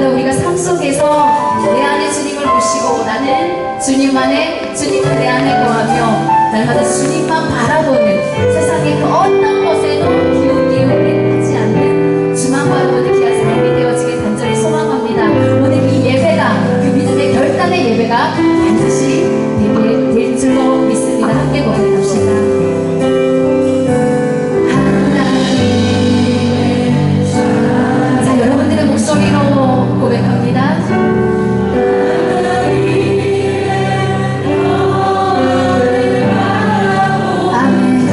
할렐루야. 우리가 삶 속에서 내 안에 주님을 모시고 나는 주님 안에, 주님은 내 안에 거하며 날마다 주님만 바라보는 세상의 그 어떤 것에도 기웃기웃하지 않는 주만 바라보는 귀한 삶이 되어지길 간절히 소망합니다. 오늘 이 예배가, 그 믿음의 결단의 예배가 반드시 되게 될 줄로 믿습니다. 함께 고백합시다. 목소리로 고백합니다. 아멘.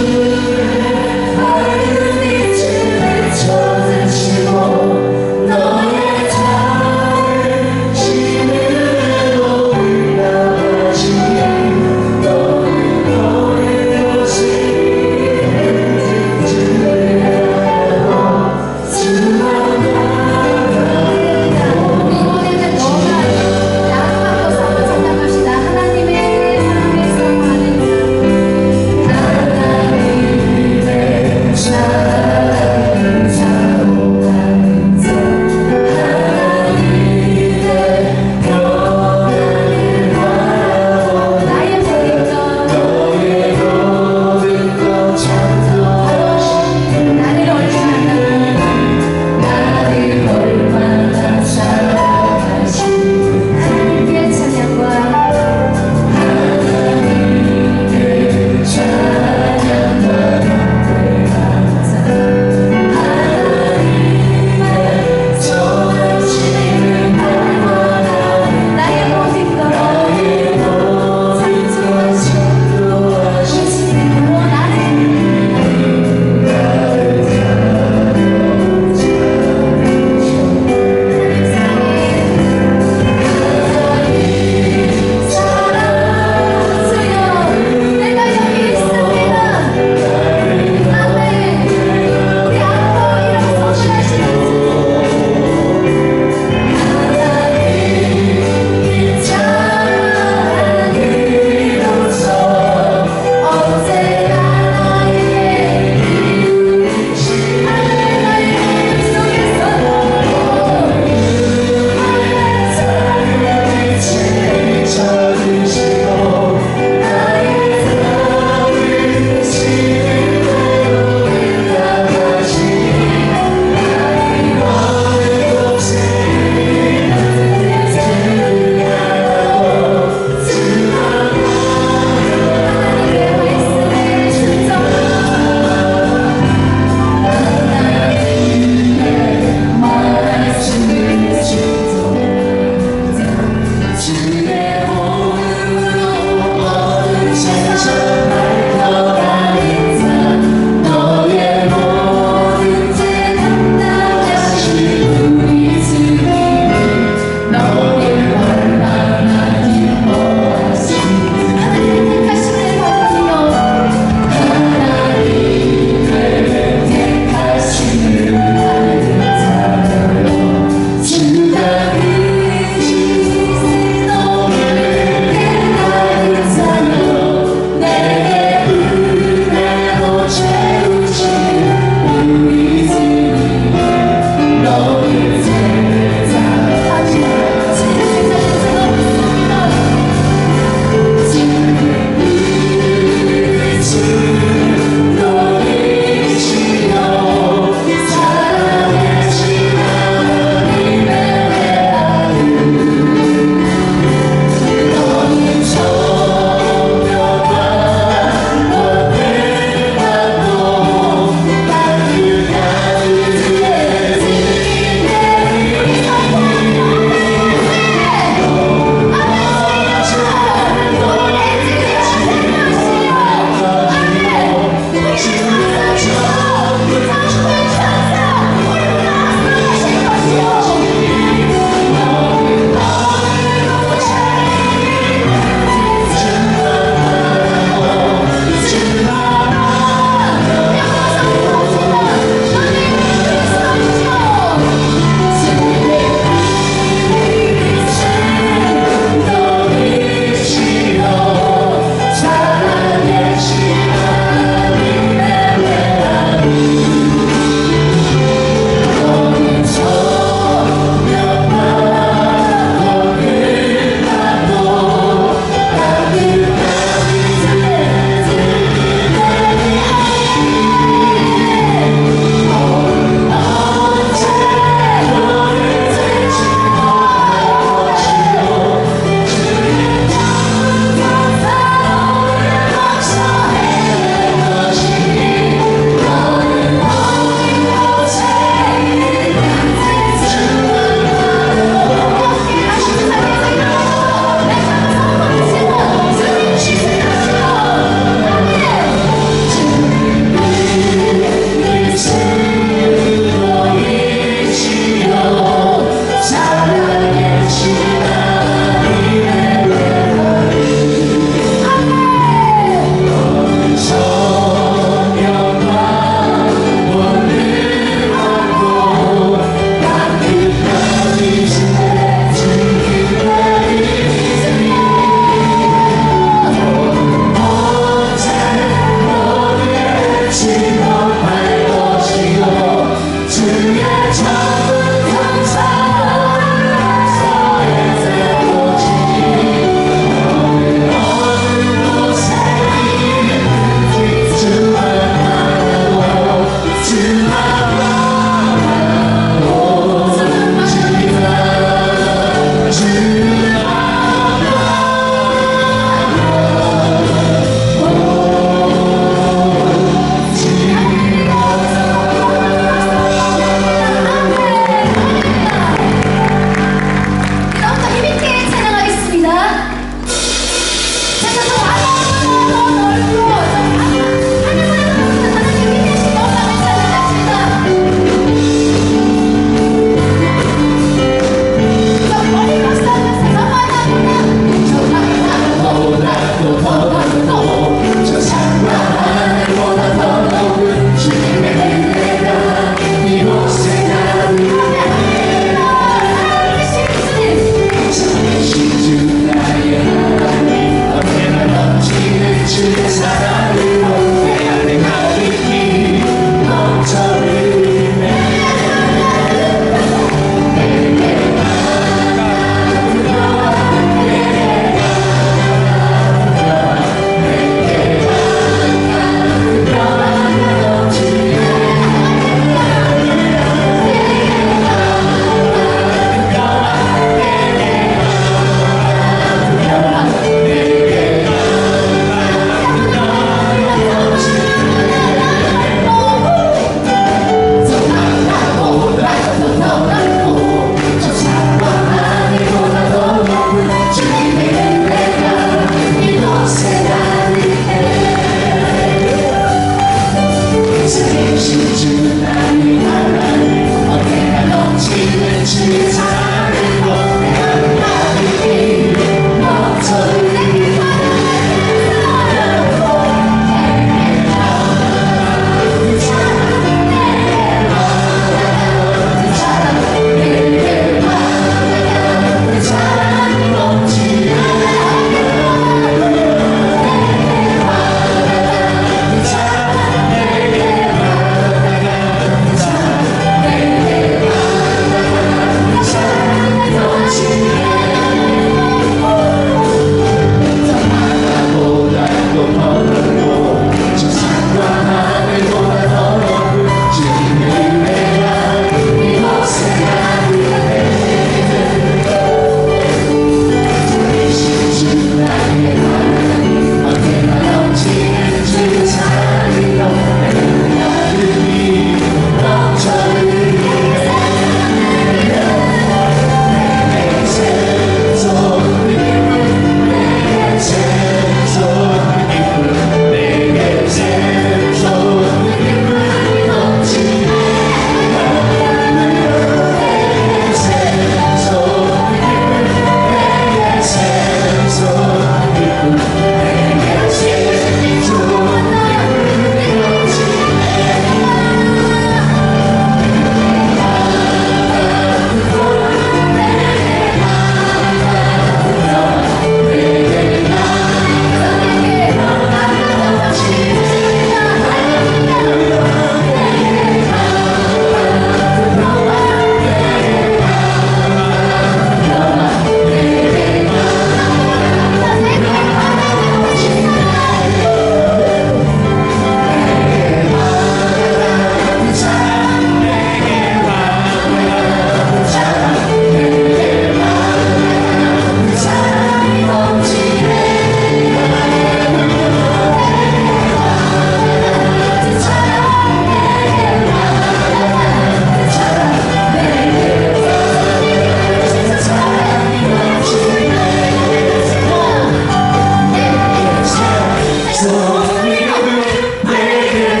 좋은 기쁨 내게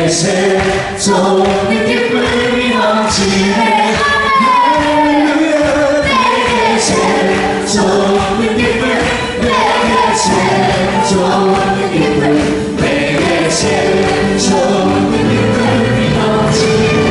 새 좋은 기쁨이 넘치네 할렐루야 내게 새 좋은 기쁨 내게 새 좋은 기쁨 내게 새 좋은 기쁨이 넘치네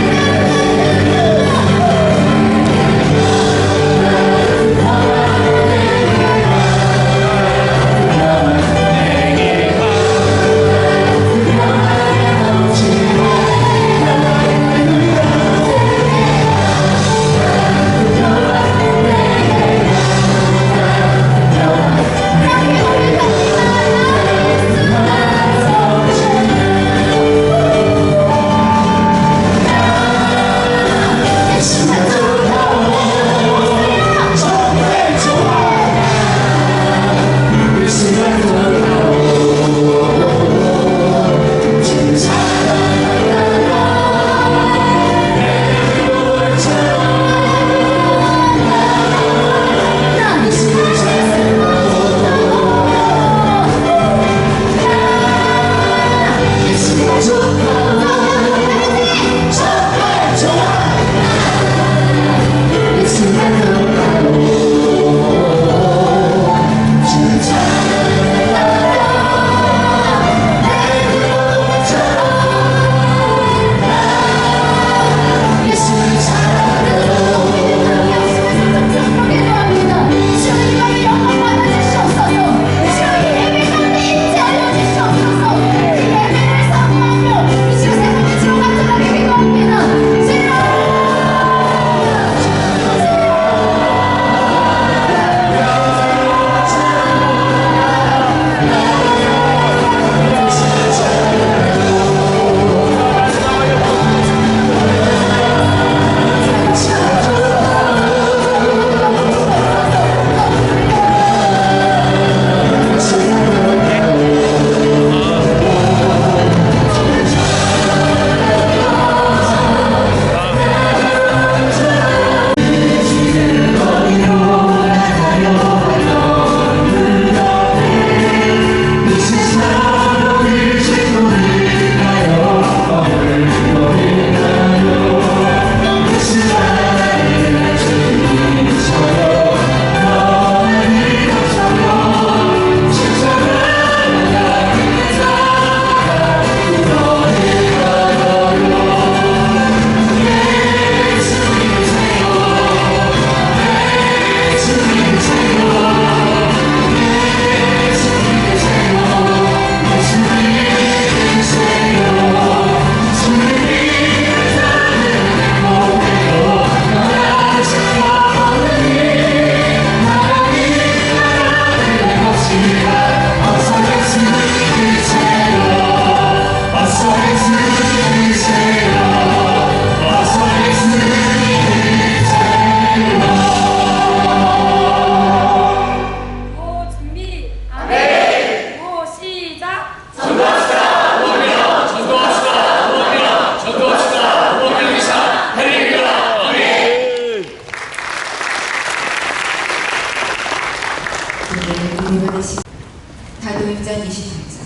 다도행전 28장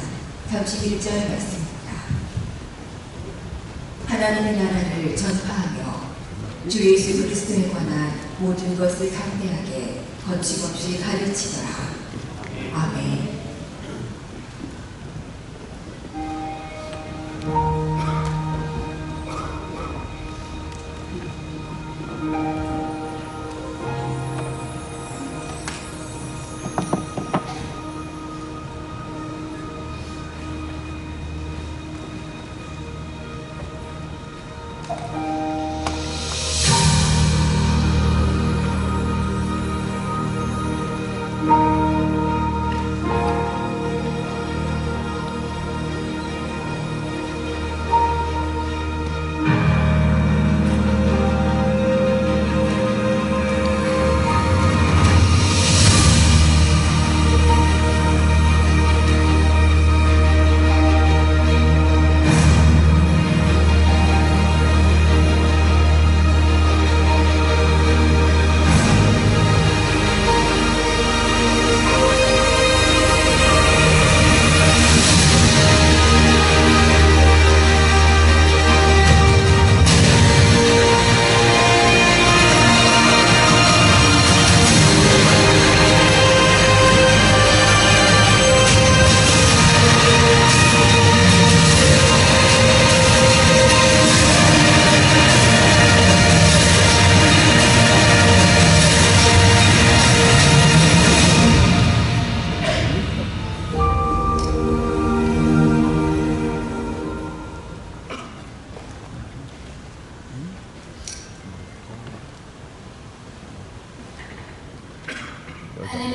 31절 말씀입니다. 하나님의 나라를 전파하며 주 예수 그리스도에 관한 모든 것을 담대하게 거침없이 가르치더라. 아멘.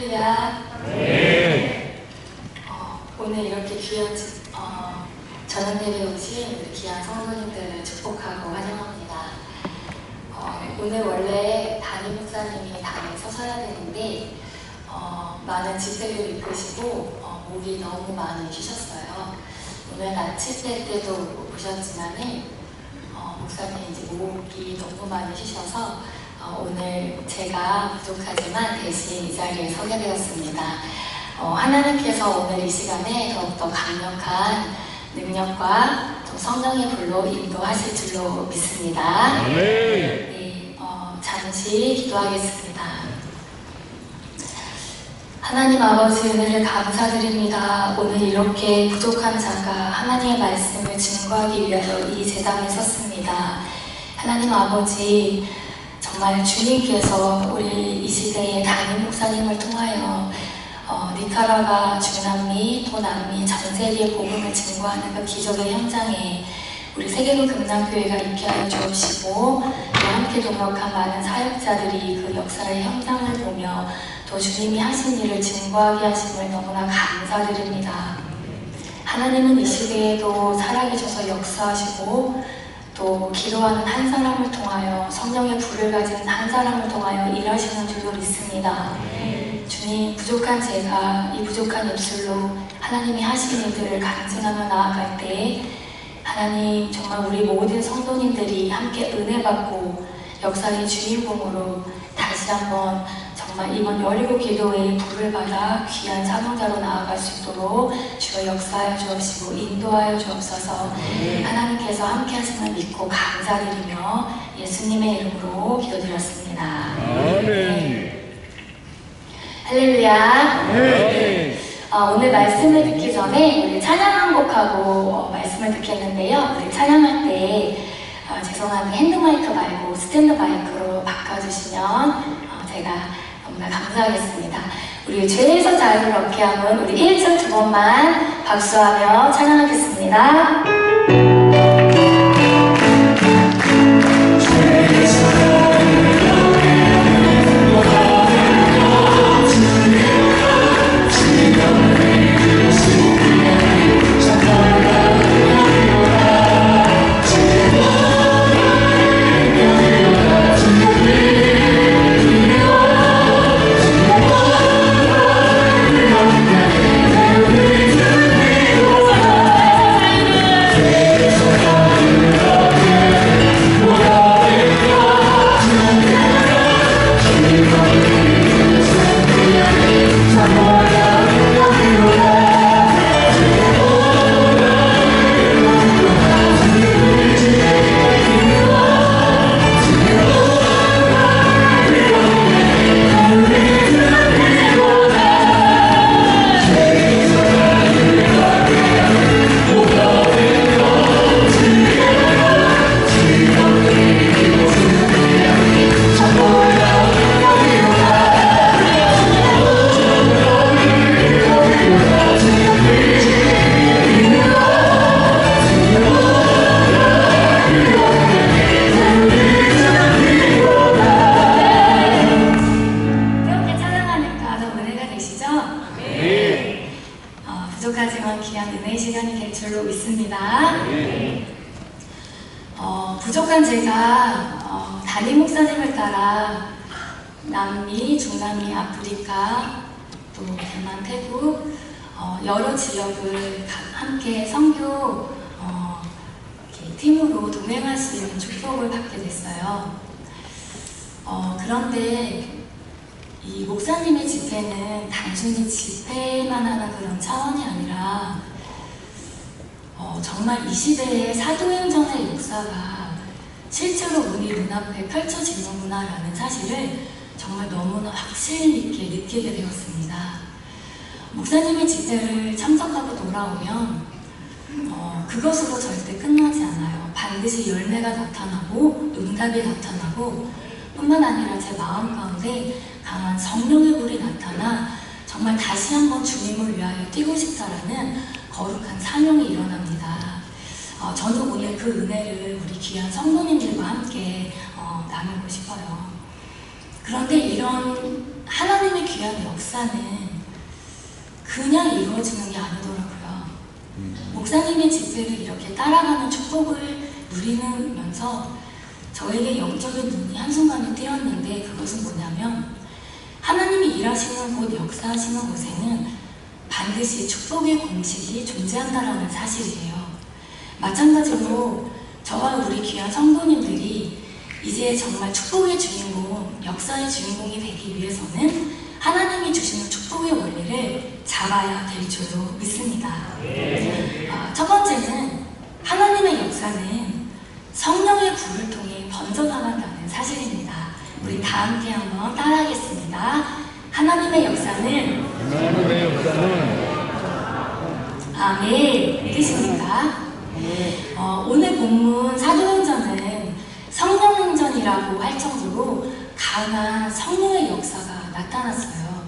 할렐루야. 오늘 이렇게 귀한 저녁 예배에 오신 우리 귀한 성도님들을 축복하고 환영합니다. 오늘 원래 담임 목사님이 단에 서셔야 되는데 많은 집회를 이끄시고 목이 너무 많이 쉬셨어요. 오늘 날 7대 때도 보셨지만은 목사님 이제 목이 너무 많이 쉬셔서 오늘 제가 부족하지만 대신 이 자리에 서게 되었습니다. 하나님께서 오늘 이 시간에 더욱더 강력한 능력과 또 성령의 불로 인도하실 줄로 믿습니다. 네, 잠시 기도하겠습니다. 하나님 아버지 은혜를 감사드립니다. 오늘 이렇게 부족한 자가 하나님의 말씀을 증거하기 위하여 이 제단에 섰습니다. 하나님 아버지, 정말 주님께서 우리 이 시대의 담임 목사님을 통하여 니카라과 중남미, 또 남미 전 세계의 복음을 증거하는 그 기적의 현장에 우리 세계로 금남교회가 있게 하여 주옵시고, 또 함께 동역한 많은 사역자들이 그 역사의 현장을 보며 또 주님이 하신 일을 증거하게 하심을 너무나 감사드립니다. 하나님은 이 시대에도 살아계셔서 역사하시고 또 기도하는 한 사람을 통하여 성령의 불을 가진 한 사람을 통하여 일하시는 줄로 믿습니다. 주님, 부족한 제가 이 부족한 입술로 하나님이 하신 일들을 간증하며 나아갈 때 하나님 정말 우리 모든 성도님들이 함께 은혜 받고 역사의 주인공으로 다시 한번 정말 이번 열일곱 기도회의 불을 받아 귀한 사명자로 나아갈 수 있도록 주여 역사하여 주옵시고 인도하여 주옵소서. 하나님께서 함께 하심을 믿고 감사드리며 예수님의 이름으로 기도드렸습니다. 아멘. 할렐루야. 오늘 말씀을 듣기 전에 우리 찬양 한 곡하고 말씀을 듣겠는데요. 우리 찬양할 때 죄송한데 핸드마이크 말고 스탠드 마이크로 바꿔주시면 제가 너무나 감사하겠습니다. 우리 죄에서 자유를 얻게 함은 우리 1절 2번만 박수하며 찬양하겠습니다. 부족하지만 귀한 은혜의 시간이 될 줄로 믿습니다. 부족한 제가 담임 목사님을 따라 남미, 중남미, 아프리카, 또 대만, 태국 여러 지역을 함께 선교 팀으로 동행할 수 있는 축복을 받게 됐어요. 그런데 이 목사님의 집회는 단순히 집회만 하는 그런 차원이 아니라 정말 이 시대의 사도행전의 역사가 실제로 우리 눈앞에 펼쳐지는구나라는 사실을 정말 너무나 확실 있게 느끼게 되었습니다. 목사님의 집회를 참석하고 돌아오면 그것으로 절대 끝나지 않아요. 반드시 열매가 나타나고 응답이 나타나고 뿐만 아니라 제 마음 가운데 강한 성령의 불이 나타나 정말 다시 한번 주님을 위하여 뛰고 싶다라는 거룩한 사명이 일어납니다. 저는 오늘 그 은혜를 우리 귀한 성도님들과 함께 나누고 싶어요. 그런데 이런 하나님의 귀한 역사는 그냥 이루어지는 게 아니더라고요. 목사님의 집회를 이렇게 따라가는 축복을 누리면서 저에게 영적인 눈이 한순간에 띄었는데, 그것은 뭐냐면 하나님이 일하시는 곳, 역사하시는 곳에는 반드시 축복의 공식이 존재한다라는 사실이에요. 마찬가지로 저와 우리 귀한 성도님들이 이제 정말 축복의 주인공, 역사의 주인공이 되기 위해서는 하나님이 주시는 축복의 원리를 잡아야 될 줄로 믿습니다. 첫 번째는 하나님의 역사는 성령의 불을 통해 번져나간다는 사실입니다. 우리 다 함께 한번 따라하겠습니다. 하나님의 역사는 아멘 뜻입니다. 오늘 본문 사도행전은 성령행전이라고 할 정도로 강한 성령의 역사가 나타났어요.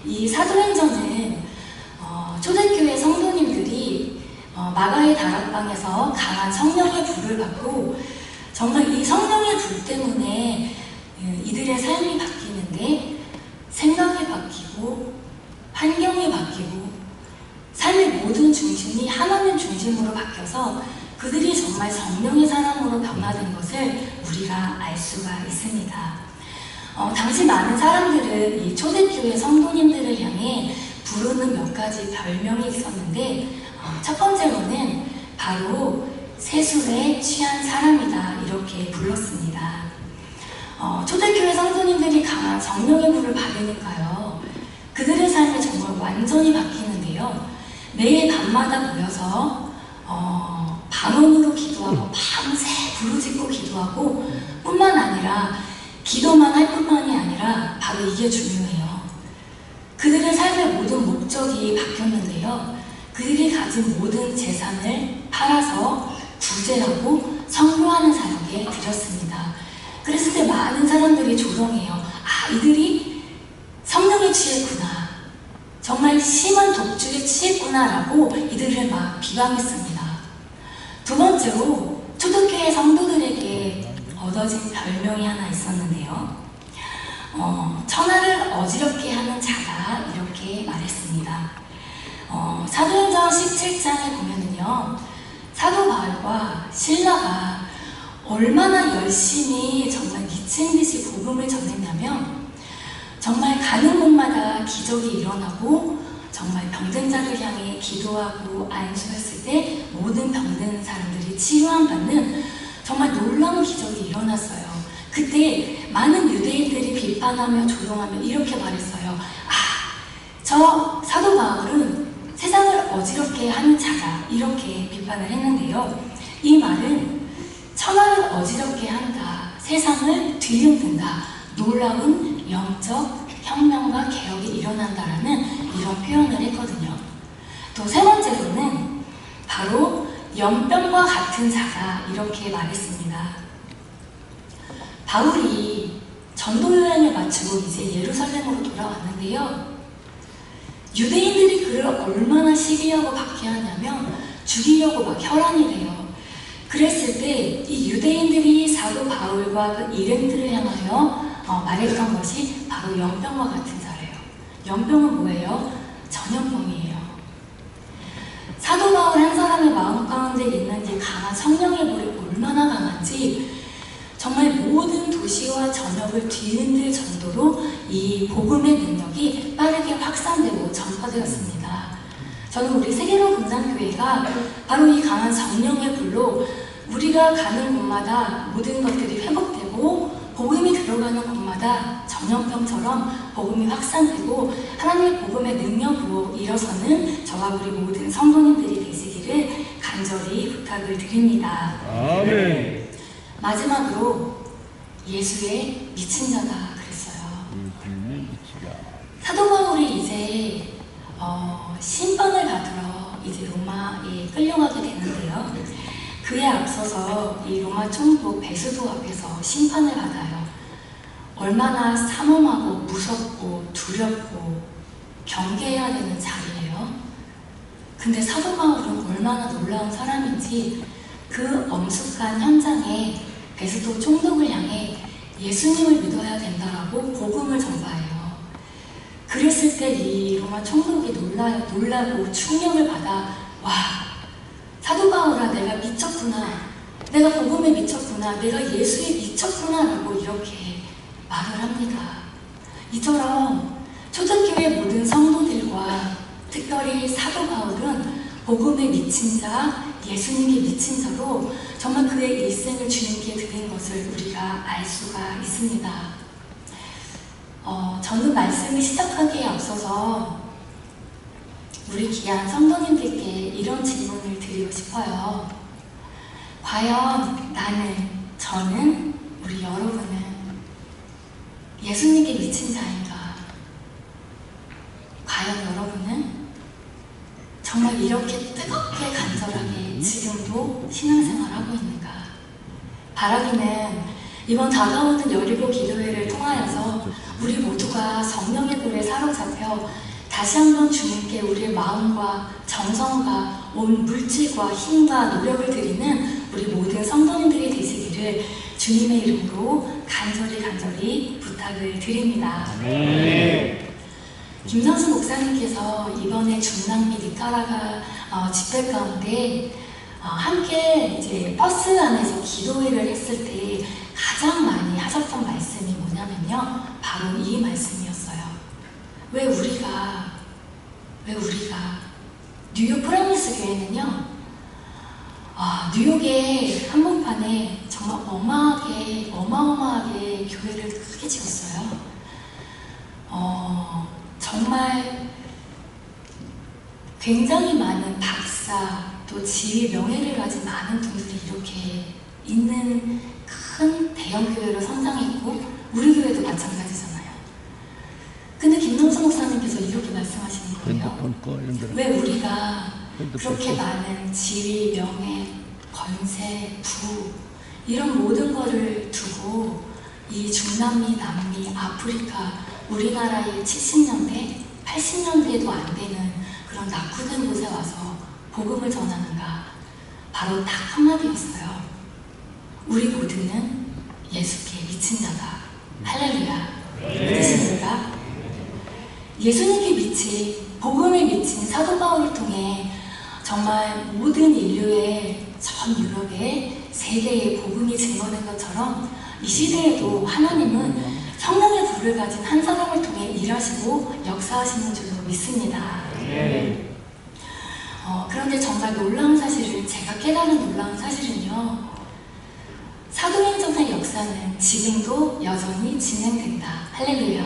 이 사도행전은 초대교회 성도님들이 마가의 다락방에서 강한 성령의 불을 받고, 정말 이 성령의 불 때문에 이들의 삶이 바뀌는데, 생각이 바뀌고 환경이 바뀌고 삶의 모든 중심이 하나님 중심으로 바뀌어서 그들이 정말 성령의 사람으로 변화된 것을 우리가 알 수가 있습니다. 당시 많은 사람들은 이 초대교회 성도님들을 향해 부르는 몇 가지 별명이 있었는데, 첫 번째로는 바로 세술에 취한 사람이다, 이렇게 불렀습니다. 초대교회 성도님들이 강한 성령의 불을 받으니까요, 그들의 삶이 정말 완전히 바뀌는데요. 매일 밤마다 모여서 반원으로 기도하고 밤새 부르짖고 기도하고 뿐만 아니라 기도만 할 뿐만이 아니라 바로 이게 중요해요. 그들의 삶의 모든 목적이 바뀌었는데요. 그들이 가진 모든 재산을 팔아서 구제하고 성교하는 사역에 드렸습니다. 그랬을 때 많은 사람들이 조롱해요. 이들이 성령에 취했구나, 정말 심한 독주에 취했구나라고 이들을 막 비방했습니다. 두 번째로 초대교회 성도들에게 얻어진 별명이 하나 있었는데요. 천하를 어지럽게 하는 자다, 이렇게 말했습니다. 사도행전 17장에 보면은요, 사도 바울과 실라가 얼마나 열심히 정말 미친 듯이 복음을 전했냐면, 정말 가는 곳마다 기적이 일어나고 정말 병든 자를 향해 기도하고 안수했을 때 모든 병든 사람들이 치유함받는 정말 놀라운 기적이 일어났어요. 그때 많은 유대인들이 비판하며 조롱하며 이렇게 말했어요. 저 사도 바울은 세상을 어지럽게 하는 자다, 이렇게 비판을 했는데요. 이 말은 천하를 어지럽게 한다, 세상을 뒤흔든다, 놀라운 영적 혁명과 개혁이 일어난다라는 이런 표현을 했거든요. 또 세 번째로는 바로 연병과 같은 자다, 이렇게 말했습니다. 바울이 전도 여행을 마치고 이제 예루살렘으로 돌아왔는데요. 유대인들이 그를 얼마나 시기하고 박해하냐면 죽이려고 막 혈안이 돼요. 그랬을 때 이 유대인들이 사도 바울과 그 일행들을 향하여 말했던 것이 바로 연병과 같은 자래요. 연병은 뭐예요? 전염병이에요. 사도 바울 한 사람의 마음 가운데 있는 이 강한 성령의 불이 얼마나 강한지 정말 모든 도시와 전역을 뒤흔들 정도로 이 복음의 능력이 빠르게 확산되고 전파되었습니다. 저는 우리 세계로 분단교회가 바로 이 강한 성령의 불로 우리가 가는 곳마다 모든 것들이 회복되고 복음이 들어가는 곳마다 전염병처럼 복음이 확산되고 하나님의 복음의 능력으로 일어서는 저와 우리 모든 성도님들이 되시기를 간절히 부탁을 드립니다. 아멘. 마지막으로 예수의 미친 자가 그랬어요. 사도 바울이 이제 심판을 받으러 이제 로마에 끌려가게 되는데요. 그에 앞서서 이 로마 총독 베스도 앞에서 심판을 받아요. 얼마나 삼엄하고 무섭고 두렵고 경계해야 되는 자리예요. 근데 사도 바울은 얼마나 놀라운 사람인지 그 엄숙한 현장에 베스도 총독을 향해 예수님을 믿어야 된다라고 복음을 전파해요. 그랬을 때 이 로마 총독이 놀라고 충격을 받아, 와, 사도 바울아, 내가 미쳤구나. 내가 복음에 미쳤구나. 내가 예수에 미쳤구나. 라고 이렇게 말을 합니다. 이처럼 초대교회 모든 성도들과 특별히 사도 바울은 복음에 미친 자, 예수님께 미친 자로 정말 그의 일생을 주님께 드린 것을 우리가 알 수가 있습니다. 저는 말씀을 시작하기에 앞서서 우리 귀한 성도님들께 이런 질문을 드리고 싶어요. 과연 나는, 저는, 우리 여러분은 예수님께 미친 자인가? 과연 여러분은 정말 이렇게 뜨겁게 간절하게 지금도 신앙생활하고 있는가? 바라기는 이번 다가오는 여리고 기도회를 통하여서 우리 모두가 성령의 불에 사로잡혀 다시 한번 주님께 우리의 마음과 정성과 온 물질과 힘과 노력을 드리는 우리 모든 성도님들이 되시기를 주님의 이름으로 간절히 부탁을 드립니다. 김성수 목사님께서 이번에 중남미 니카라가 집회 가운데 함께 이제 버스 안에서 기도회를 했을 때 가장 많이 하셨던 말씀이 뭐냐면요, 바로 이 말씀이었어요. 왜 우리가 뉴욕 프라미스 교회는요, 뉴욕의 한복판에 정말 어마어마하게 교회를 크게 지었어요. 정말 굉장히 많은 박사, 또 지위, 명예를 가진 많은 분들이 이렇게 있는 큰 대형 교회로 성장했고, 우리 교회도 마찬가지잖아요. 근데 김동수 목사님께서 이렇게 말씀하시는 거예요. 왜 우리가 그렇게 많은 지위, 명예, 권세, 부 이런 모든 거를 두고 이 중남미, 남미, 아프리카, 우리나라의 70년대, 80년대에도 안 되는 그런 낙후된 곳에 와서 복음을 전하는가? 바로 딱 한마디였어요. 우리 모두는 예수께 미친 자다. 할렐루야. 믿으십니까? 예수님께 미친, 복음에 미친 사도 바울을 통해 정말 모든 인류의 전 유럽에 세계의 복음이 증거된 것처럼 이 시대에도 하나님은 성령의 불을 가진 한 사람을 통해 일하시고 역사하시는 줄로 믿습니다. 그런데 정말 놀라운 사실은, 제가 깨달은 놀라운 사실은요, 사도행전의 역사는 지금도 여전히 진행된다. 할렐루야.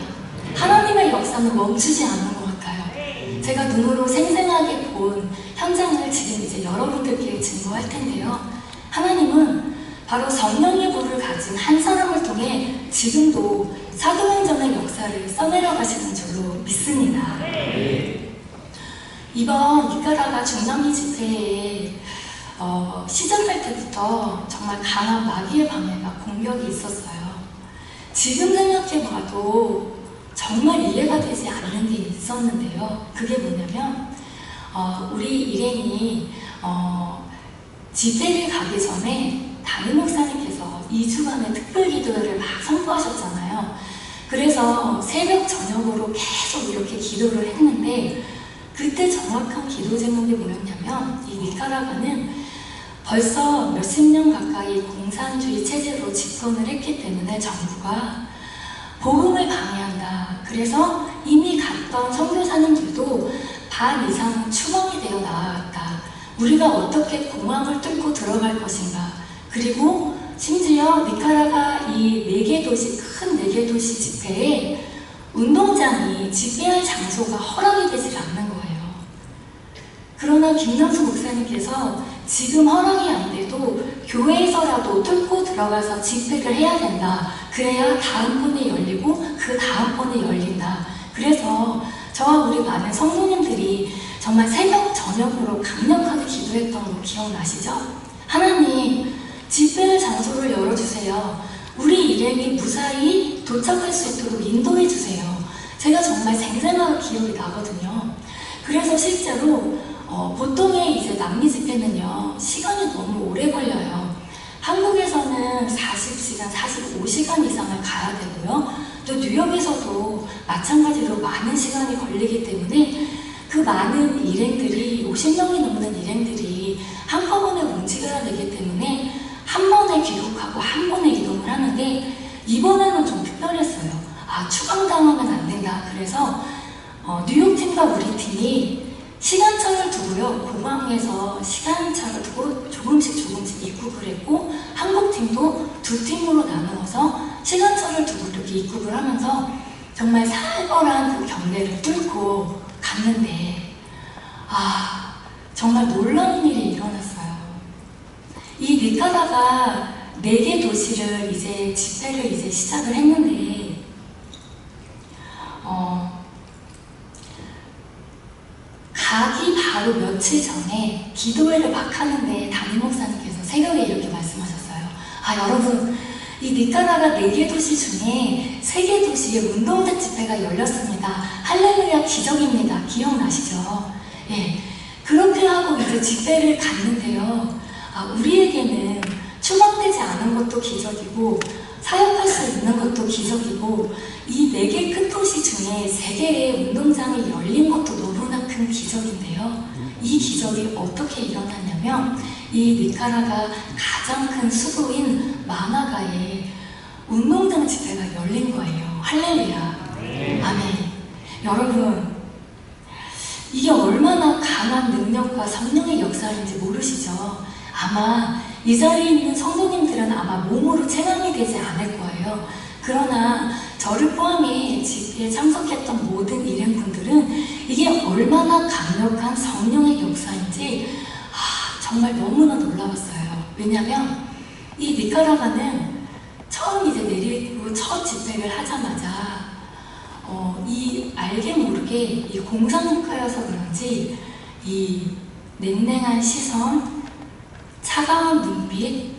하나님의 역사는 멈추지 않는 것 같아요. 제가 눈으로 생생하게 본 현장을 지금 이제 여러분들께 증거할 텐데요. 하나님은 바로 성령의 불을 가진 한 사람을 통해 지금도 사도행전의 역사를 써내려 가시는 줄로 믿습니다. 이번 니카라가 중남미 집회에 시작할 때부터 정말 강한 마귀의 방해가 공격이 있었어요. 지금 생각해봐도 정말 이해가 되지 않는 게 있었는데요. 그게 뭐냐면 우리 일행이 집회를 가기 전에 담임 목사님께서 2주간의 특별 기도회를 막 선포하셨잖아요. 그래서 새벽 저녁으로 계속 이렇게 기도를 했는데, 그때 정확한 기도 제목이 뭐였냐면, 이 니카라과는 벌써 몇십 년 가까이 공산주의 체제로 집권을 했기 때문에 정부가 복음을 방해한다. 그래서 이미 갔던 선교사님들도 반 이상은 추방이 되어 나왔다. 우리가 어떻게 공항을 뚫고 들어갈 것인가. 그리고 심지어 니카라가 이 4개 도시, 큰 4개 도시 집회에 운동장이 집회할 장소가 허락이 되질 않는 거예요. 그러나 김남수 목사님께서 지금 허락이 안 돼도 교회에서라도 뚫고 들어가서 집회를 해야 된다. 그래야 다음번에 열리고 그 다음번에 열린다. 그래서 저와 우리 많은 성도님들이 정말 새벽 저녁으로 강력하게 기도했던 거 기억나시죠? 하나님, 집회 장소를 열어주세요. 우리 일행이 무사히 도착할 수 있도록 인도해주세요. 제가 정말 생생하게 기억이 나거든요. 그래서 실제로 보통의 이제 남미 집회는요, 시간이 너무 오래 걸려요. 한국에서는 40시간, 45시간 이상을 가야 되고요. 또 뉴욕에서도 마찬가지로 많은 시간이 걸리기 때문에 그 많은 일행들이 50명이 넘는 일행들이 한꺼번에 움직여야 되기 때문에 한 번에 귀국하고 한 번에 이동을 하는데 이번에는 좀 특별했어요. 아, 추방당하면 안 된다. 그래서 뉴욕팀과 우리 팀이 시간차를 두고요. 공항에서 시간차를 두고 조금씩 입국을 했고 한국팀도 두 팀으로 나누어서 시간차를 두고 이렇게 입국을 하면서 정말 살벌한 그 경계를 뚫고 갔는데 아, 정말 놀라운 일이 일어났어요. 이 니카라가 4개 도시를 이제 집회를 이제 시작을 했는데 가기 바로 며칠 전에 기도회를 막 하는데 담임 목사님께서 새벽에 이렇게 말씀하셨어요. 아, 여러분, 이 니카라가 4개 도시 중에 3개 도시에 운동장 집회가 열렸습니다. 할렐루야, 기적입니다. 기억나시죠? 예. 그렇게 하고 이제 집회를 갔는데요. 아, 우리에게는 추방되지 않은 것도 기적이고 사역할 수 있는 것도 기적이고 이 4개 큰 도시 중에 3개의 운동장이 열린 것도 너무나 큰 기적인데요. 이 기적이 어떻게 일어났냐면 이 니카라가 가장 큰 수도인 마나가에 운동장 집회가 열린 거예요. 할렐루야. 아멘. 여러분, 이게 얼마나 강한 능력과 성령의 역사인지 모르시죠? 아마 이 자리에 있는 성도님들은 아마 몸으로 체감이 되지 않을 거예요. 그러나 저를 포함해 집회에 참석했던 모든 일행분들은 이게 얼마나 강력한 성령의 역사인지 정말 너무나 놀라웠어요. 왜냐하면 이 니카라과는 처음 이제 내리고 첫 집회를 하자마자 이 알게 모르게 이 공산국가여서 그런지 이 냉랭한 시선, 차가운 눈빛,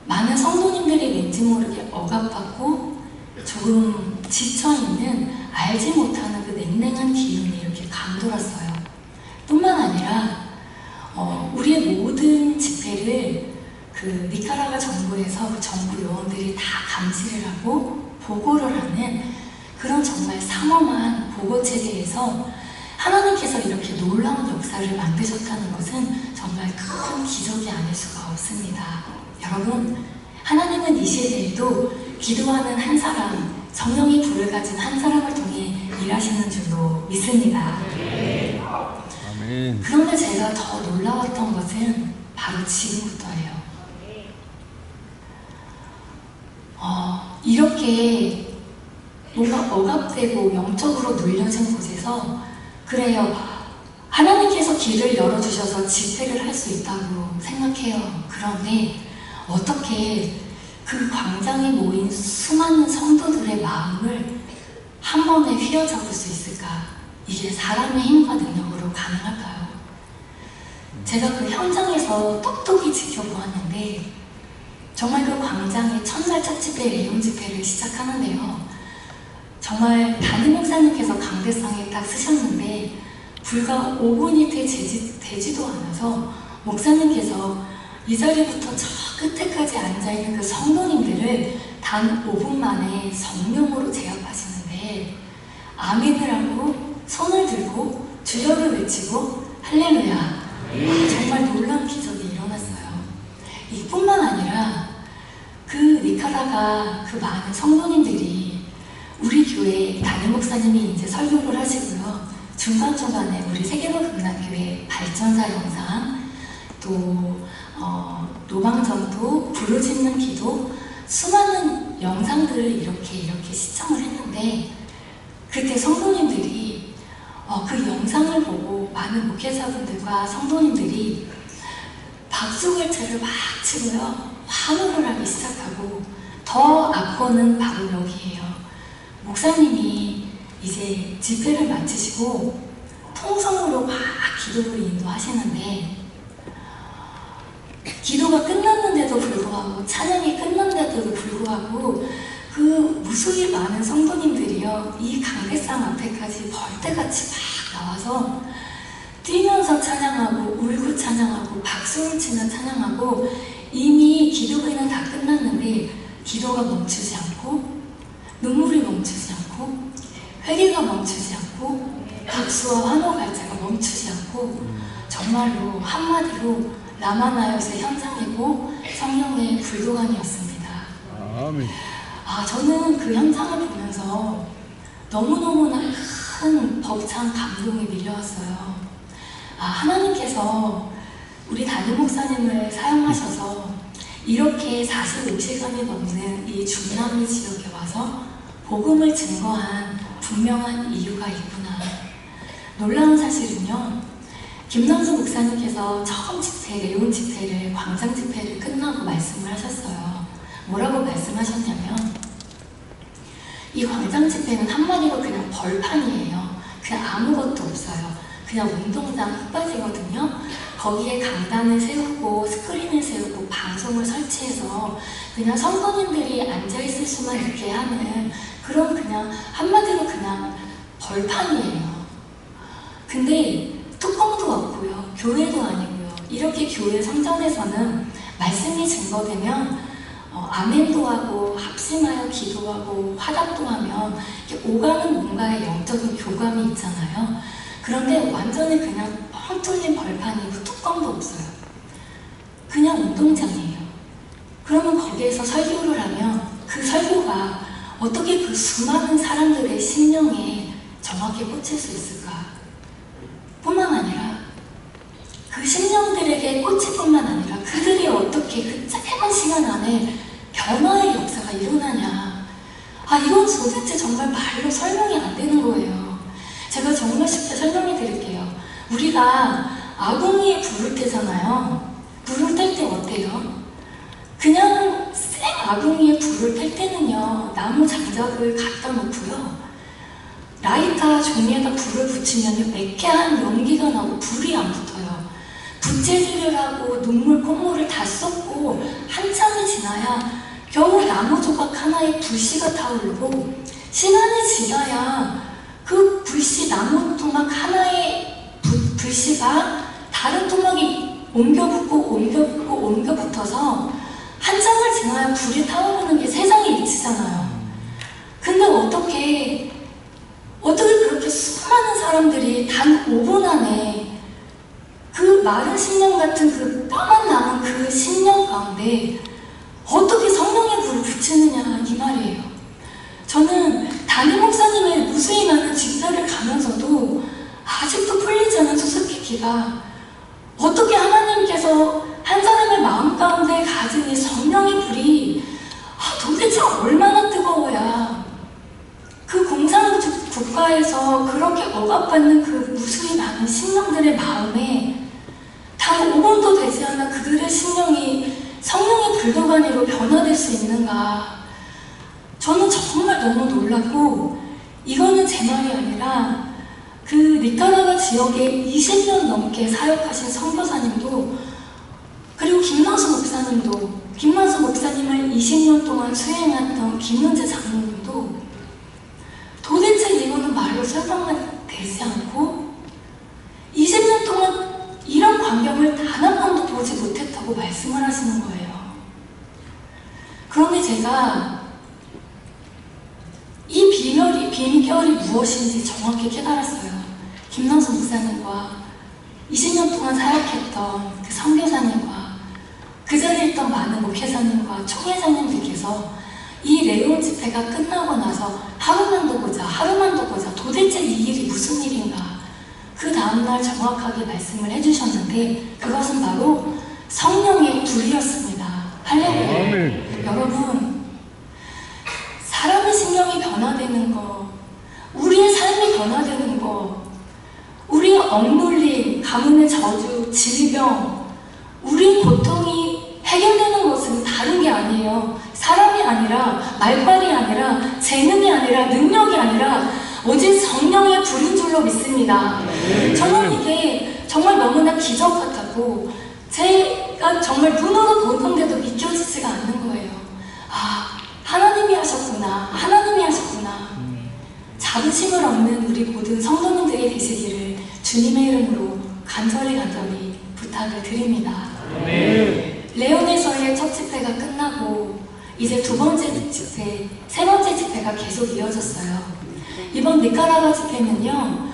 많은 성도님들이 왠지 모르게 억압받고 조금 지쳐있는 알지 못하는 그 냉랭한 기운이 이렇게 감돌았어요. 뿐만 아니라 우리의 모든 집회를 그 니카라과 정부에서 그 정부 요원들이 다 감시를 하고 보고를 하는 그런 정말 삼엄한 보고 체계에서 하나님께서 이렇게 놀라운 역사를 만드셨다는 것은 정말 큰 기적이 아닐 수가 없습니다. 여러분, 하나님은 이 시대에도 기도하는 한 사람, 성령의 불을 가진 한 사람을 통해 일하시는 줄로 믿습니다. 아멘. 그런데 제가 더 놀라웠던 것은 바로 지금부터예요. 이렇게 뭔가 억압되고 영적으로 눌려진 곳에서 그래요. 하나님께서 길을 열어주셔서 집회를 할 수 있다고 생각해요. 그런데 어떻게 그 광장에 모인 수많은 성도들의 마음을 한 번에 휘어잡을 수 있을까? 이게 사람의 힘과 능력으로 가능할까요? 제가 그 현장에서 똑똑히 지켜보았는데 정말 그 광장에 첫날 첫 집회, 레용 집회를 시작하는데요. 정말 담임 목사님께서 강대상에 딱 쓰셨는데 불과 5분이 되지도 않아서 목사님께서 이 자리부터 저 끝에까지 앉아있는 그 성도님들을 단 5분 만에 성령으로 제압하시는데 아멘을 하고 손을 들고 주여를 외치고 할렐루야. 정말 놀라운 기적이 일어났어요. 이뿐만 아니라 그 니카라가 그 많은 성도님들이 우리 교회 담임 목사님이 이제 설교를 하시고요. 중간중간에 우리 세계복음단교회 발전사 영상, 또 노방전도, 부르짖는 기도, 수많은 영상들을 이렇게 시청을 했는데 그때 성도님들이 그 영상을 보고 많은 목회자분들과 성도님들이 박수갈채를 막 치고요. 환호를 하기 시작하고 더 앞거는 바로 여기에요. 목사님이 이제 집회를 마치시고 통성으로 막 기도를 인도하시는데 기도가 끝났는데도 불구하고 찬양이 끝났는데도 불구하고 그 무수히 많은 성도님들이요 이 강대상 앞에까지 벌떼같이 막 나와서 뛰면서 찬양하고 울고 찬양하고 박수를 치며 찬양하고 이미 기도회는 다 끝났는데 기도가 멈추지 않고 눈물이 멈추지 않고 회개가 멈추지 않고 박수와 환호 갈채가 멈추지 않고 정말로 한마디로 라마나요스의 현장이고 성령의 불도관이었습니다. 아멘. 저는 그 현장을 보면서 너무너무나 큰 벅찬 감동이 밀려왔어요. 하나님께서 우리 담임 목사님을 사용하셔서 이렇게 45시간이 넘는 이 중남미 지역에 와서 복음을 증거한 분명한 이유가 있구나. 놀라운 사실은요, 김남수 목사님께서 처음 집회, 레온 집회를, 광장 집회를 끝나고 말씀을 하셨어요. 뭐라고 말씀하셨냐면, 이 광장 집회는 한마디로 그냥 벌판이에요. 그냥 아무것도 없어요. 그냥 운동장 흙바지거든요. 거기에 강단을 세우고 스크린을 세우고 방송을 설치해서 그냥 성도님들이 앉아있을 수만 있게 하는 그런 그냥 한마디로 그냥 벌판이에요. 근데 뚜껑도 없고요. 교회도 아니고요. 이렇게 교회 성전에서는 말씀이 증거되면 아멘도 하고 합심하여 기도하고 화답도 하면 이렇게 오가는 뭔가의 영적인 교감이 있잖아요. 그런데 완전히 그냥 뻥 뚫린 벌판이고 뚜껑도 없어요. 그냥 운동장이에요. 그러면 거기에서 설교를 하면 그 설교가 어떻게 그 수많은 사람들의 심령에 정확히 꽂힐 수 있을까? 뿐만 아니라 그 심령들에게 꽂힐 뿐만 아니라 그들이 어떻게 그 짧은 시간 안에 변화의 역사가 일어나냐. 이건 도대체 정말 말로 설명이 안 되는 거예요. 제가 정말 쉽게 설명해 드릴게요. 우리가 아궁이에 불을 떼잖아요. 불을 뗄 때 어때요? 그냥 생 아궁이에 불을 뗄 때는요, 나무 장작을 갖다 놓고요, 라이터 종이에다 불을 붙이면 매캐한 연기가 나고 불이 안 붙어요. 부채질을 하고 눈물 콧물을 다 쏟고 한참이 지나야 겨우 나무 조각 하나에 불씨가 타오르고, 시간이 지나야 그 불씨, 나무 토막 하나의 불씨가 다른 토막이 옮겨 붙어서 한참을 지나야 불이 타오르는 게 세상의 이치잖아요. 근데 어떻게 그렇게 수많은 사람들이 단 5분 안에 그 마른 심령 같은 그 뼈만 남은 그 심령 가운데 어떻게 성령의 불을 붙이느냐, 이 말이에요. 저는 담임 목사님의 무수히 많은 집회를 가면서도 아직도 풀리지 않은 수수께끼가, 어떻게 하나님께서 한 사람의 마음 가운데 가진 이 성령의 불이 도대체 얼마나 뜨거워야 그 공산주의 국가에서 그렇게 억압받는 그 무수히 많은 심령들의 마음에 단 5분도 되지 않아 그들의 심령이 성령의 불도가니로 변화될 수 있는가. 저는 정말 너무 놀랐고, 이거는 제 말이 아니라 그 니카라과 지역에 20년 넘게 사역하신 선교사님도, 그리고 김만수 목사님을 20년 동안 수행했던 김은재 장로님도 도대체 이거는 말로 설명이 되지 않고 20년 동안 이런 광경을 단 한 번도 보지 못했다고 말씀을 하시는 거예요. 그런데 제가 이 비결이 무엇인지 정확히 깨달았어요. 김남수 목사님과 20년 동안 사역했던 그 선교사님과 그 자리에 있던 많은 목회자님과 총회장님들께서 이 레온 집회가 끝나고 나서 하루만 더 보자, 도대체 이 일이 무슨 일인가, 그 다음날 정확하게 말씀을 해주셨는데, 그것은 바로 성령의 불이었습니다. 할렐루야. 여러분, 사람의 심령이 변화되는 거, 우리의 삶이 변화되는 거, 우리의 억눌림, 가뭄의 저주, 질병, 우리의 고통이 해결되는 것은 다른 게 아니에요. 사람이 아니라, 말빨이 아니라, 재능이 아니라, 능력이 아니라 오직 성령의 불인 줄로 믿습니다. 저는 이게 정말 너무나 기적 같았고, 제가 정말 눈으로 보는데도 믿겨지지가 않는 거예요. 하나님이 하셨구나. 자부심을 얻는 우리 모든 성도님들이 되시기를 주님의 이름으로 간절히 부탁을 드립니다. 레온에서의 첫 집회가 끝나고 이제 두 번째 집회, 세 번째 집회가 계속 이어졌어요. 이번 니카라과 집회는요,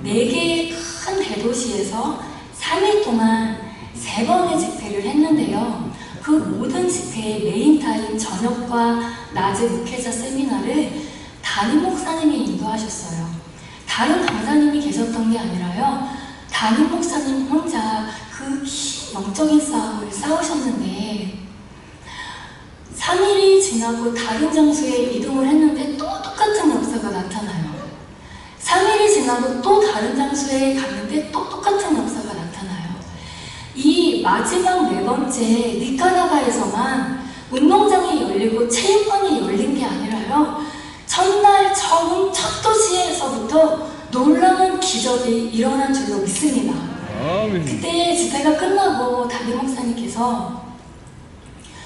4개의 큰 대도시에서 3일 동안 3번의 집회를 했는데요. 그 모든 집회의 메인 타임 저녁과 낮의 목회자 세미나를 담임 목사님이 인도하셨어요. 다른 강사님이 계셨던 게 아니라요. 담임 목사님 혼자 그 긴 영적인 싸움을 싸우셨는데 3일이 지나고 다른 장소에 이동을 했는데 또 똑같은 역사가 나타나요. 3일이 지나고 또 다른 장소에 갔는데 또 똑같은 역사가 나타나요. 이 마지막 4번째 니카라과에서만 운동장이 열리고 체육관이 열린 게 아니라요. 첫날 처음 첫 도시에서부터 놀라운 기적이 일어난 줄로 믿습니다. 그때 집회가 끝나고 담임 목사님께서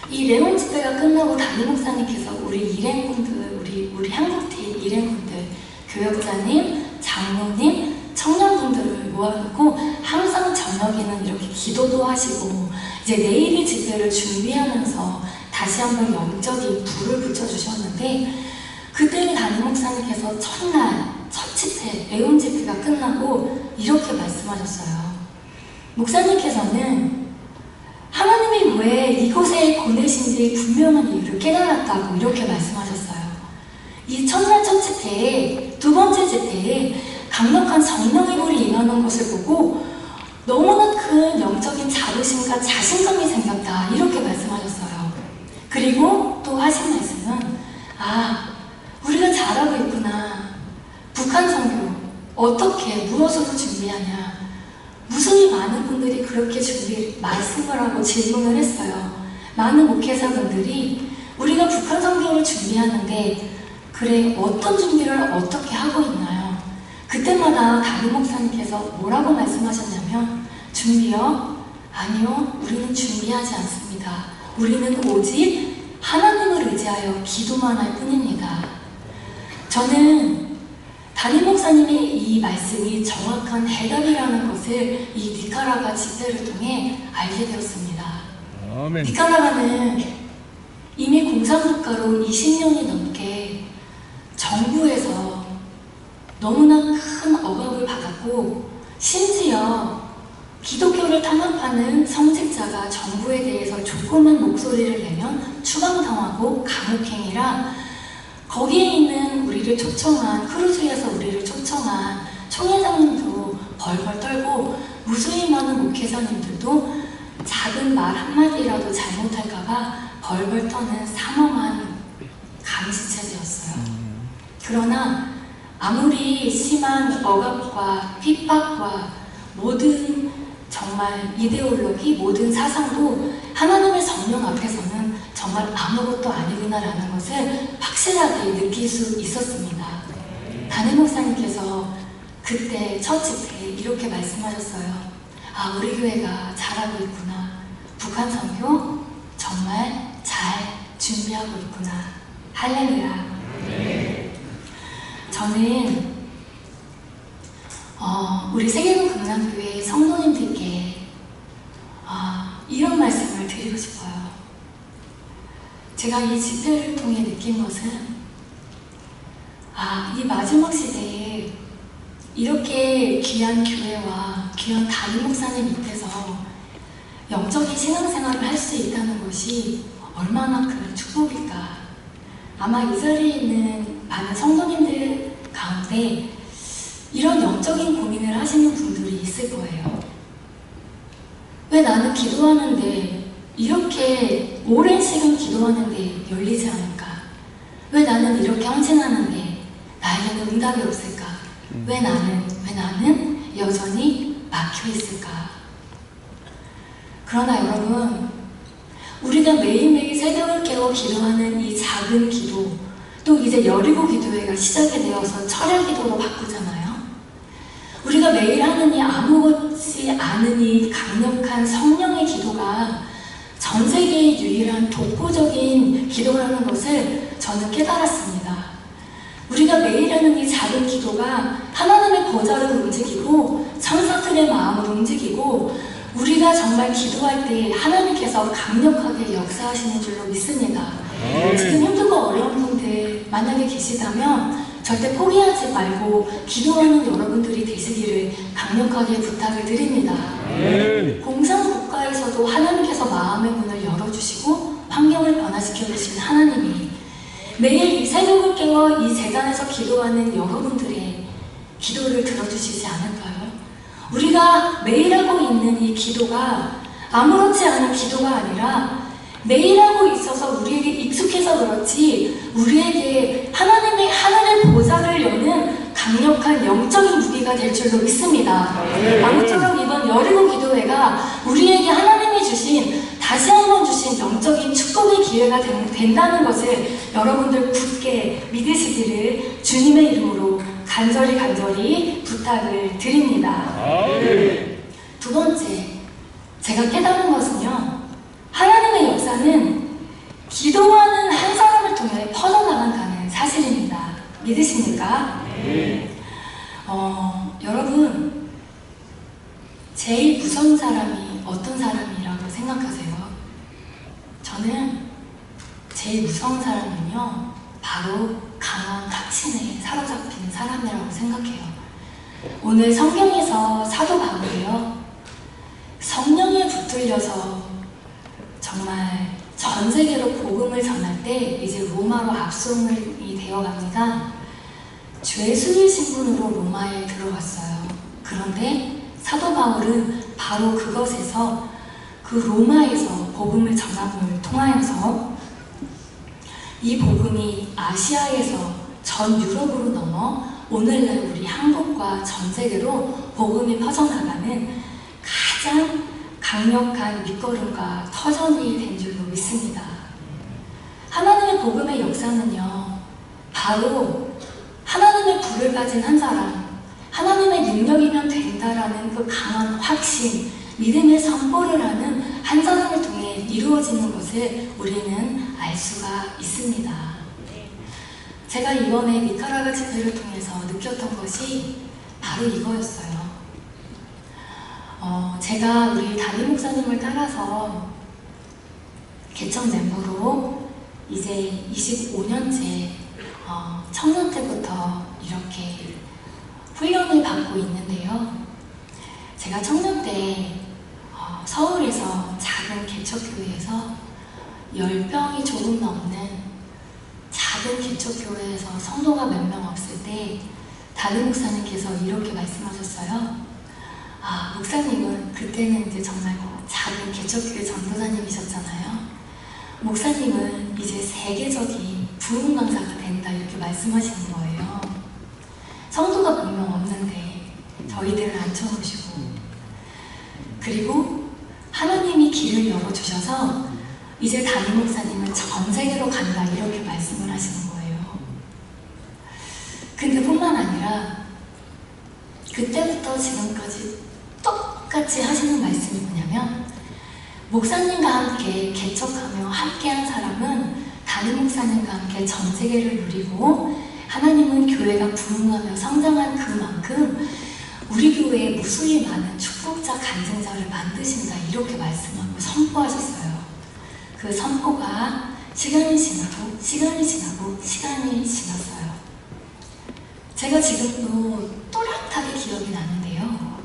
이 레몬 집회가 끝나고 담임 목사님께서 우리 일행군들, 우리 한국팀 일행군들, 교역자님, 장로님, 청년분들을 모아놓고 항상 저녁에는 이렇게 기도도 하시고 이제 내일의 집회를 준비하면서 다시 한번 영적인 불을 붙여주셨는데 그때 담임 목사님께서 첫날 첫 집회, 레온 집회가 끝나고 이렇게 말씀하셨어요. 목사님께서는 하나님이 왜 이곳에 보내신지 분명한 이유를 깨달았다고 이렇게 말씀하셨어요. 이 첫날 첫 집회에, 두 번째 집회에 강력한 성령의 불이 임하는 것을 보고 너무나 큰 영적인 자부심과 자신감이 생겼다 이렇게 말씀하셨어요. 그리고 또 하신 말씀은 우리가 잘하고 있구나. 북한 선교 어떻게 무엇으로 준비하냐. 무수히 많은 분들이 그렇게 말씀을 하고 질문을 했어요. 많은 목회자분들이 우리가 북한 선교를 준비하는데 그래 어떤 준비를 어떻게 하고 있나요? 그때마다 담임 목사님께서 뭐라고 말씀하셨냐면 준비요? 아니요, 우리는 준비하지 않습니다. 우리는 오직 하나님을 의지하여 기도만 할 뿐입니다. 저는 담임 목사님의 이 말씀이 정확한 해답이라는 것을 이 니카라과 집회를 통해 알게 되었습니다. 아멘. 니카라과는 이미 공산국가로 20년이 넘게 정부에서 너무나 큰 억압을 받았고 심지어 기독교를 탄압하는 성직자가 정부에 대해서 조그만 목소리를 내면 추방당하고 감옥행이라 거기에 있는 우리를 초청한, 크루즈에서 우리를 초청한 총회장님도 벌벌 떨고 무수히 많은 목회자님들도 작은 말 한마디라도 잘못할까봐 벌벌 떠는 삼엄한 감시체제였어요. 그러나 아무리 심한 억압과 핍박과 모든 정말 이데올로기, 모든 사상도 하나님의 성령 앞에서는 정말 아무것도 아니구나라는 것을 확실하게 느낄 수 있었습니다. 담임 목사님께서 그때 첫 집회에 이렇게 말씀하셨어요. 우리 교회가 잘하고 있구나. 북한 선교 정말 잘 준비하고 있구나. 할렐루야. 저는 우리 세계군 금남교회 성도님들께 이런 말씀을 드리고 싶어요. 제가 이 집회를 통해 느낀 것은 이 마지막 시대에 이렇게 귀한 교회와 귀한 담임 목사님 밑에서 영적인 신앙생활을 할 수 있다는 것이 얼마나 큰 축복일까. 아마 이 자리에 있는 많은 성도님들 가운데 이런 영적인 고민을 하시는 분들이 있을 거예요. 왜 나는 기도하는데 이렇게 오랜 시간 기도하는데 열리지 않을까? 왜 나는 이렇게 헌신하는데 나에게는 응답이 없을까? 왜 나는 여전히 막혀 있을까? 그러나 여러분, 우리가 매일매일 새벽을 깨워 기도하는 이 작은 기도, 또 이제 여리고 기도회가 시작이 되어서 철야 기도로 바꾸잖아요. 우리가 매일 하는 이 아무것지 않은 이 강력한 성령의 기도가 전 세계의 유일한 독보적인 기도라는 것을 저는 깨달았습니다. 우리가 매일 하는 이 작은 기도가 하나님의 보좌를 움직이고 천사들의 마음을 움직이고 우리가 정말 기도할 때 하나님께서 강력하게 역사하시는 줄로 믿습니다. 지금 힘들고 어려운 분들 만약에 계시다면 절대 포기하지 말고 기도하는 여러분들이 되시기를 강력하게 부탁을 드립니다. 공산국가에서도 하나님께서 마음의 문을 열어주시고 환경을 변화시켜 주신 하나님이 매일 이 새벽을 깨워 이 재단에서 기도하는 여러분들의 기도를 들어주시지 않을까요? 우리가 매일 하고 있는 이 기도가 아무렇지 않은 기도가 아니라 매일 하고 있어서 우리에게 익숙해서 그렇지 우리에게 하나님의 하늘의 보좌를 여는 강력한 영적인 무기가 될 줄로 믿습니다. 아무쪼록 이번 여리고 기도회가 우리에게 하나님이 주신 다시 한번 주신 영적인 축복의 기회가 된다는 것을 여러분들 굳게 믿으시기를 주님의 이름으로 간절히 부탁을 드립니다. 두 번째, 제가 깨달은 것은요, 하나님의 역사는 기도하는 한 사람을 통해 퍼져나간다는 사실입니다. 믿으십니까? 여러분, 제일 무서운 사람이 어떤 사람이라고 생각하세요? 저는 제일 무서운 사람은요, 바로 강한 탁신에 사로잡힌 사람이라고 생각해요. 오늘 성경에서 사도 바울이요, 성령에 붙들려서 정말 전 세계로 복음을 전할 때 이제 로마로 압송이 되어갑니다. 죄수의 신분으로 로마에 들어갔어요. 그런데 사도 바울은 바로 그것에서 그 로마에서 복음을 전함을 통하여서 이 복음이 아시아에서 전 유럽으로 넘어 오늘날 우리 한국과 전 세계로 복음이 퍼져나가는 가장 강력한 밑거름과 터전이 된 줄로 믿습니다. 하나님의 복음의 역사는요, 바로 하나님의 불을 가진 한 사람, 하나님의 능력이면 된다라는 그 강한 확신, 믿음의 선포를 하는 한 사람을 통해 이루어지는 것을 우리는 알 수가 있습니다. 제가 이번에 니카라과 집회를 통해서 느꼈던 것이 바로 이거였어요. 제가 우리 담임 목사님을 따라서 개척 멤버로 이제 25년째 청년 때부터 이렇게 훈련을 받고 있는데요. 제가 청년 때 서울에서 작은 개척교회에서 10명이 조금 넘는 작은 개척교회에서 성도가 몇 명 없을 때 담임 목사님께서 이렇게 말씀하셨어요. 목사님은 그때는 이제 정말 작은 개척교회 전도사님이셨잖아요. 목사님은 이제 세계적인 부흥 강사가 된다 이렇게 말씀하시는 거예요. 성도가 몇 명 없는데 저희들을 앉혀놓으시고, 그리고 하나님이 길을 열어주셔서 이제 담임 목사님은 전 세계로 간다 이렇게 말씀을 하시는 거예요. 근데 뿐만 아니라 그때부터 지금까지 똑같이 하시는 말씀이 뭐냐면, 목사님과 함께 개척하며 함께한 사람은 담임 목사님과 함께 전 세계를 누리고, 하나님은 교회가 부흥하며 성장한 그만큼 우리 교회에 무수히 많은 축복자 간증자를 만드신다 이렇게 말씀하고 선포하셨어요. 그 선포가 시간이 지나고 지났어요. 제가 지금도 또렷하게 기억이 나는데요.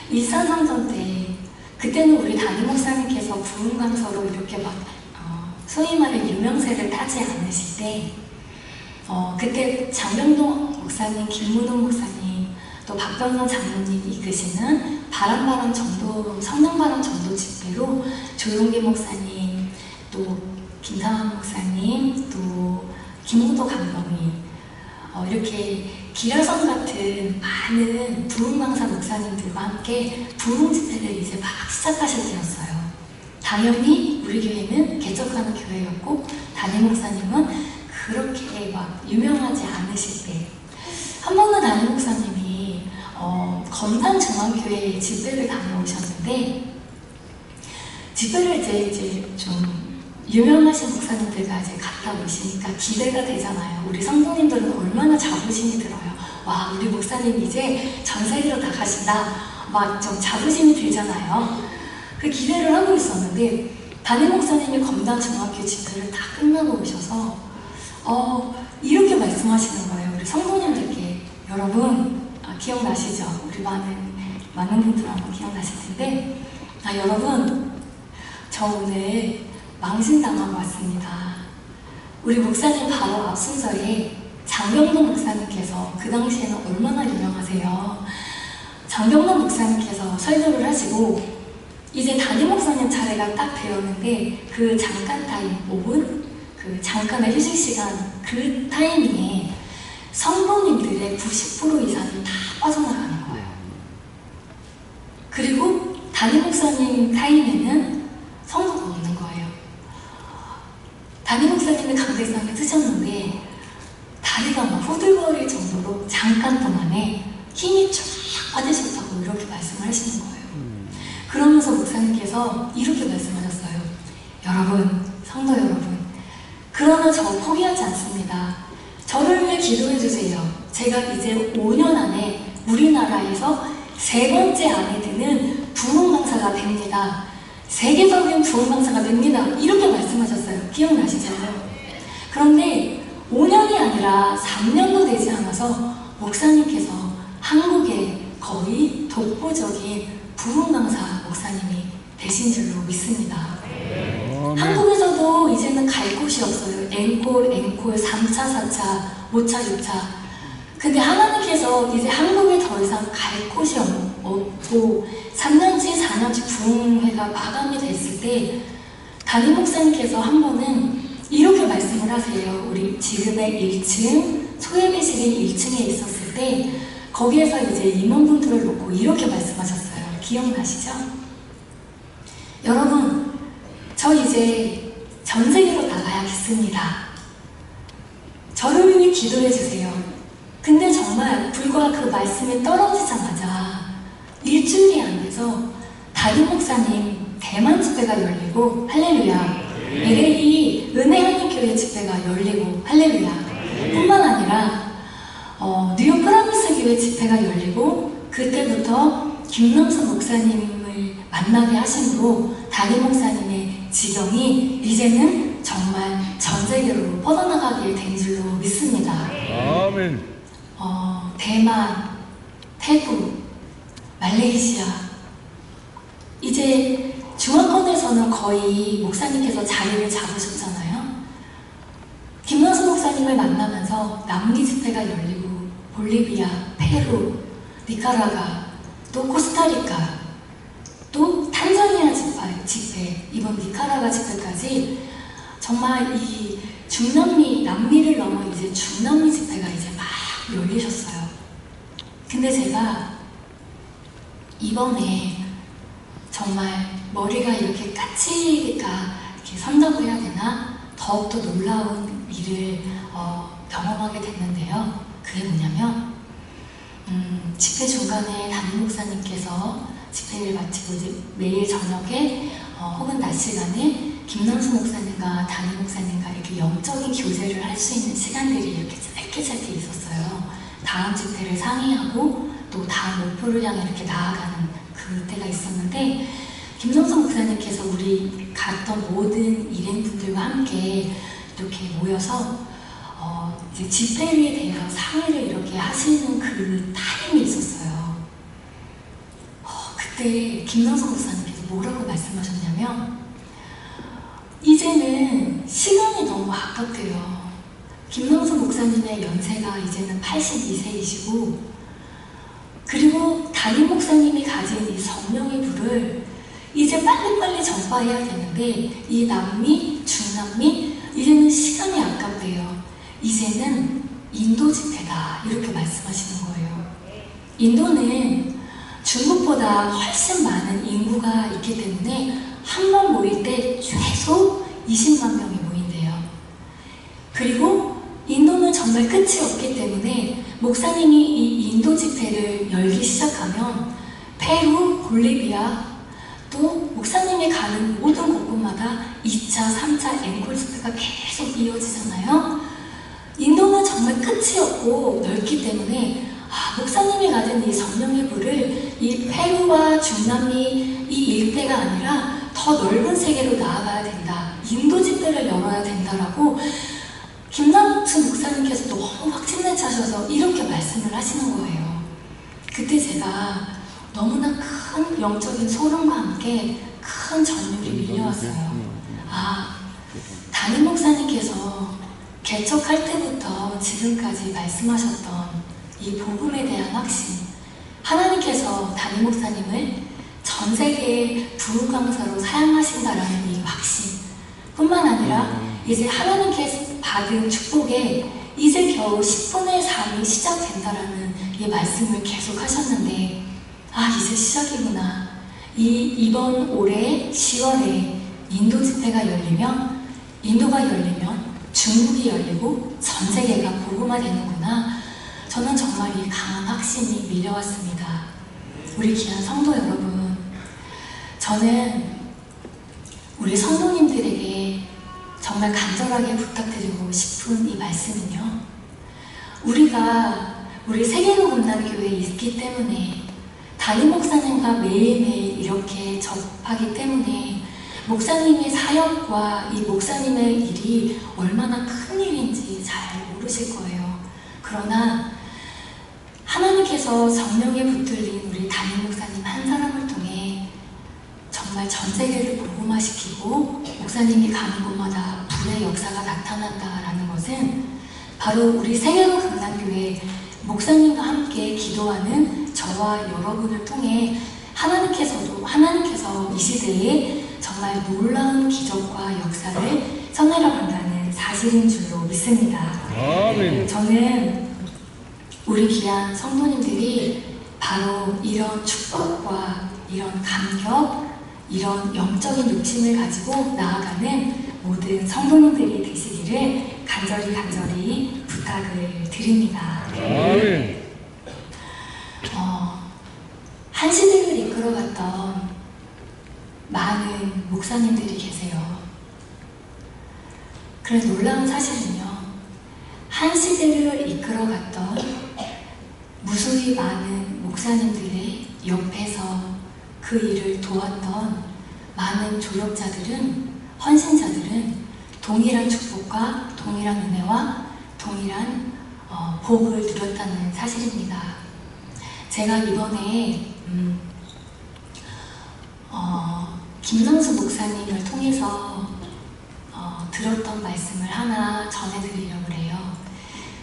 일산상전 때, 그때는 우리 담임 목사님께서 부흥 강서로 이렇게 막 소위 말해 유명세를 타지 않으실 때, 그때 장병동 목사님, 김문홍 목사님, 또 박병선 장로님 이끄시는 바람바람 전도, 성령바람 전도 집회로 조용기 목사님, 또 김상환 목사님, 또 김홍도 감독님, 이렇게 기라성 같은 많은 부흥 강사 목사님들과 함께 부흥 집회를 이제 막 시작하실 때였어요. 당연히 우리 교회는 개척하는 교회였고, 담임 목사님은 그렇게 막 유명하지 않으실 때, 한 번은 담임 목사님이 건산중앙교회 집회를 다녀오셨는데, 집회를 이제 좀 유명하신 목사님들과 이제 갔다 오시니까 기대가 되잖아요. 우리 성도님들은 얼마나 자부심이 들어요. 와, 우리 목사님 이제 전 세계로 다 가신다. 막 좀 자부심이 들잖아요. 그 기대를 하고 있었는데 담임 목사님이 검단 중학교 집회를 다 끝나고 오셔서 이렇게 말씀하시는 거예요. 우리 성도님들께. 여러분, 기억나시죠? 우리 많은 분들 아마 기억나실 텐데, 여러분, 저 오늘 망신당하고 왔습니다. 우리 목사님 바로 앞 순서에 장병동 목사님께서, 그 당시에는 얼마나 유명하세요. 장병동 목사님께서 설교를 하시고 이제 담임 목사님 차례가 딱 되었는데, 그 잠깐 타임 5분? 그 잠깐의 휴식 시간, 그 타이밍에 성도님들의 90% 이상이 다 빠져나가는 거예요. 그리고 담임 목사님 타임에는 성도가 없는 거예요. 담임 목사님이 강대상을 쓰셨는데 다리가 막 후들거릴 정도로 잠깐 동안에 힘이 쫙 빠지셨다고 이렇게 말씀을 하시는 거예요. 그러면서 목사님께서 이렇게 말씀하셨어요. 여러분, 성도 여러분, 그러나 저 포기하지 않습니다. 저를 위해 기도해 주세요. 제가 이제 5년 안에 우리나라에서 3번째 안에 드는 부흥강사가 됩니다. 세계적인 부흥강사가 됩니다. 이렇게 말씀하셨어요. 기억나시죠? 그런데 5년이 아니라 3년도 되지 않아서 목사님께서 한국의 거의 독보적인 부흥강사 목사님이 되신 줄로 믿습니다. 한국에서도 이제는 갈 곳이 없어요. 앵콜, 3차, 4차, 5차, 6차. 근데 하나님께서 이제 한국에 더 이상 갈 곳이 없고 3년치, 4년치 부흥회가 마감이 됐을 때 담임 목사님께서 한 번은 이렇게 말씀을 하세요. 우리 지금의 1층, 소예배실이 1층에 있었을 때 거기에서 이제 임원분들을 놓고 이렇게 말씀하셨어요. 기억나시죠? 여러분, 저 이제 전 세계로 나가야겠습니다. 저를 위해 기도해 주세요. 근데 정말 불과 그 말씀이 떨어지자마자 일주일이 안 돼서 담임 목사님 대만 집회가 열리고 할렐루야, LA 은혜하늘교회 집회가 열리고 할렐루야, 뿐만 아니라 뉴욕 프라미스 교회 집회가 열리고 그때부터 김남수 목사님을 만나게 하심으로 담임 목사님의 지경이 이제는 정말 전 세계로 뻗어나가게 된 줄로 믿습니다. 아멘. 대만, 태국, 말레이시아, 이제 중화권에서는 거의 목사님께서 자리를 잡으셨잖아요. 김남수 목사님을 만나면서 남미 집회가 열리고 볼리비아, 페루, 니카라과, 또 코스타리카, 또 탄자니아 집회, 이번 니카라과 집회까지 정말 이 중남미, 남미를 넘어 이제 중남미 집회가 이제 막 열리셨어요. 근데 제가 이번에 정말 머리가 이렇게 까치가 이렇게 선다고 해야 되나? 더욱더 놀라운 일을 경험하게 됐는데요. 그게 뭐냐면 집회 중간에 담임 목사님께서 집회를 마치고 이제 매일 저녁에 혹은 낮 시간에 김남수 목사님과 담임 목사님과 이렇게 영적인 교제를 할 수 있는 시간들이 이렇게 짧게 있었어요. 다음 집회를 상의하고 또 다음 목표를 향해 이렇게 나아가는 그때가 있었는데 김남수 목사님께서 우리 갔던 모든 일행분들과 함께 이렇게 모여서 이제 집회에 대해서 상의를 이렇게 하시는 그 타임이 있었어요. 그때 김남수 목사님께서 뭐라고 말씀하셨냐면 이제는 시간이 너무 아깝대요. 김남수 목사님의 연세가 이제는 82세이시고 그리고 담임 목사님이 가진 이 성령의 불을 이제 빨리빨리 전파해야 되는데 이 남미, 중남미 이제는 시간이 아깝대요. 이제는 인도 집회다 이렇게 말씀하시는 거예요. 인도는 중국보다 훨씬 많은 인구가 있기 때문에 한 번 모일 때 최소 20만 명이 모인대요. 그리고 인도는 정말 끝이 없기 때문에 목사님이 이 인도 집회를 열기 시작하면 페루, 볼리비아 또 목사님이 가는 모든 곳곳마다 2차, 3차 앵콜 집회가 계속 이어지잖아요. 인도는 정말 끝이 없고 넓기 때문에 목사님이 가진 이 성령의 불을 이 페루와 중남미 이 일대가 아니라 더 넓은 세계로 나아가야 된다. 인도 집회를 열어야 된다라고 김남수 목사님께서 너무 확신에 차셔서 이렇게 말씀을 하시는 거예요. 그때 제가 너무나 큰 영적인 소름과 함께 큰 전율이 밀려왔어요. 담임 목사님께서 개척할 때부터 지금까지 말씀하셨던 이 복음에 대한 확신, 하나님께서 담임 목사님을 전 세계의 부흥 강사로 사용하신다라는 이 확신 뿐만 아니라 이제 하나님께서 받은 축복에 이제 겨우 10분의 3이 시작된다라는 이 말씀을 계속 하셨는데 이제 시작이구나. 이번 올해 10월에 인도 집회가 열리면 인도가 열리면 중국이 열리고 전 세계가 복음화 되는구나. 저는 정말 이 강한 확신이 밀려왔습니다. 우리 귀한 성도 여러분, 저는 우리 성도님들에게 정말 간절하게 부탁드리고 싶은 이 말씀은요, 우리 세계로금단교회에 있기 때문에 담임 목사님과 매일매일 이렇게 접하기 때문에 목사님의 사역과 이 목사님의 일이 얼마나 큰 일인지 잘 모르실 거예요. 그러나 하나님께서 성령에 붙들린 우리 담임 목사님 한 사람을 통해 정말 전 세계를 복음화시키고 목사님이 가는 곳마다 불의 역사가 나타난다라는 것은 바로 우리 세계로금단교회 목사님과 함께 기도하는 저와 여러분을 통해 하나님께서 이 시대에 정말 놀라운 기적과 역사를 써내려 간다는 사실인 줄로 믿습니다. 저는 우리 귀한 성도님들이 바로 이런 축복과 이런 감격, 이런 영적인 욕심을 가지고 나아가는 모든 성도님들이 되시기를 간절히 부탁을 드립니다. 한 시대를 이끌어갔던 많은 목사님들이 계세요. 그런 놀라운 사실은요, 한 시대를 이끌어갔던 무수히 많은 목사님들의 옆에서 그 일을 도왔던 많은 조력자들은, 헌신자들은 동일한 축복과 동일한 은혜와 동일한 복을 누렸다는 사실입니다. 제가 이번에 김성수 목사님을 통해서 들었던 말씀을 하나 전해드리려고 해요.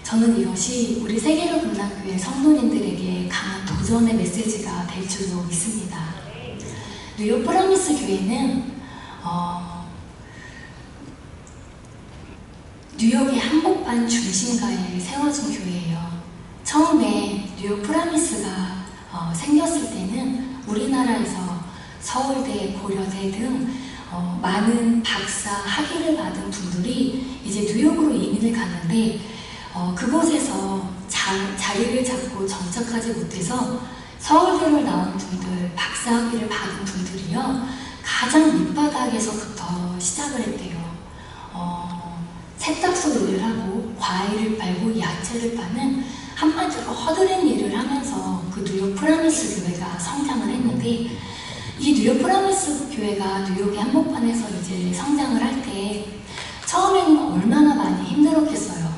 저는 이것이 우리 세계로금단교회 성도님들에게 강한 도전의 메시지가 될 줄로 믿습니다. 뉴욕 프라미스 교회는 뉴욕의 한복판 중심가에 세워진 교회예요. 처음에 뉴욕 프라미스가 생겼을 때는 우리나라에서 서울대, 고려대 등 많은 박사, 학위를 받은 분들이 이제 뉴욕으로 이민을 갔는데 그곳에서 자리를 잡고 정착하지 못해서 서울대를 나온 분들, 박사 학위를 받은 분들이요, 가장 밑바닥에서부터 시작을 했대요. 세탁소 일을 하고 과일을 팔고 야채를 파는 한마디로 허드렛 일을 하면서 그 뉴욕 프라미스 교회가 성장을 했는데, 이 뉴욕 프라미스 교회가 뉴욕의 한복판에서 이제 성장을 할 때 처음에는 얼마나 많이 힘들었겠어요.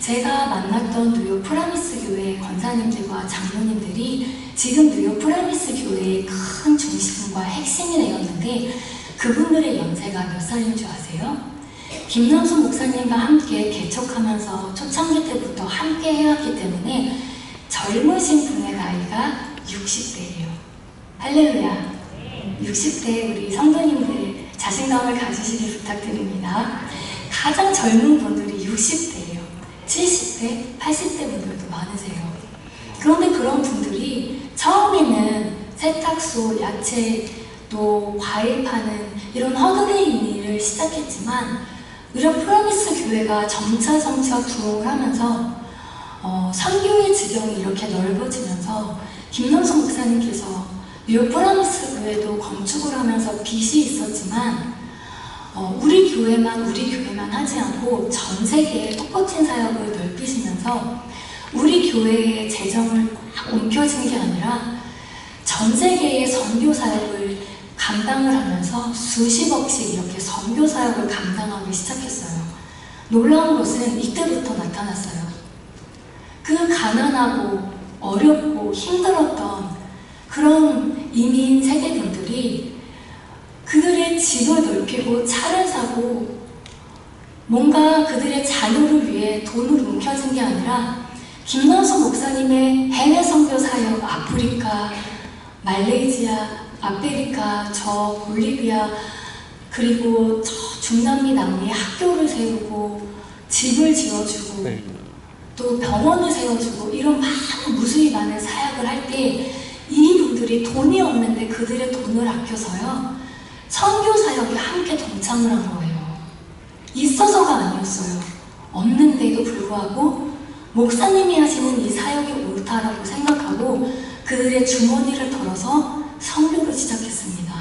제가 만났던 뉴욕 프라미스 교회 권사님들과 장로님들이 지금 뉴욕 프라미스 교회의 큰 중심과 핵심이 되었는데, 그분들의 연세가 몇 살인 줄 아세요? 김남수 목사님과 함께 개척하면서 초창기 때부터 함께 해왔기 때문에 젊으신 분의 나이가 60대예요. 할렐루야. 60대 우리 성도님들 자신감을 가지시길 부탁드립니다. 가장 젊은 분들이 60대예요. 70대, 80대 분들도 많으세요. 그런데 그런 분들이 처음에는 세탁소, 야채, 또 과일 파는 이런 허드렛 일을 시작했지만 뉴욕 프라미스 교회가 점차 부흥을 하면서 선교의 지경이 이렇게 넓어지면서 김남수 목사님께서 뉴욕 프라미스 교회도 건축을 하면서 빚이 있었지만 우리 교회만 하지 않고 전 세계에 꽃꽂힌 사역을 넓히시면서 우리 교회의 재정을 꽉 움켜쥔 게 아니라 전 세계의 선교 사역을 감당을 하면서 수십억씩 이렇게 선교 사역을 감당하기 시작했어요. 놀라운 것은 이때부터 나타났어요. 그 가난하고 어렵고 힘들었던 그런 이민 세대분들이 그들의 집을 넓히고 차를 사고 뭔가 그들의 자녀를 위해 돈을 움켜쥔 게 아니라 김남수 목사님의 해외 선교 사역, 아프리카, 말레이시아, 아메리카, 저 볼리비아, 그리고 저 중남미 남미에 학교를 세우고 집을 지어주고 또 병원을 세워주고 이런 많은 무수히 많은 사역을 할 때 이분들이 돈이 없는데 그들의 돈을 아껴서요 선교 사역에 함께 동참을 한 거예요. 있어서가 아니었어요. 없는데도 불구하고 목사님이 하시는 이 사역이 옳다라고 생각하고 그들의 주머니를 털어서 선교를 시작했습니다.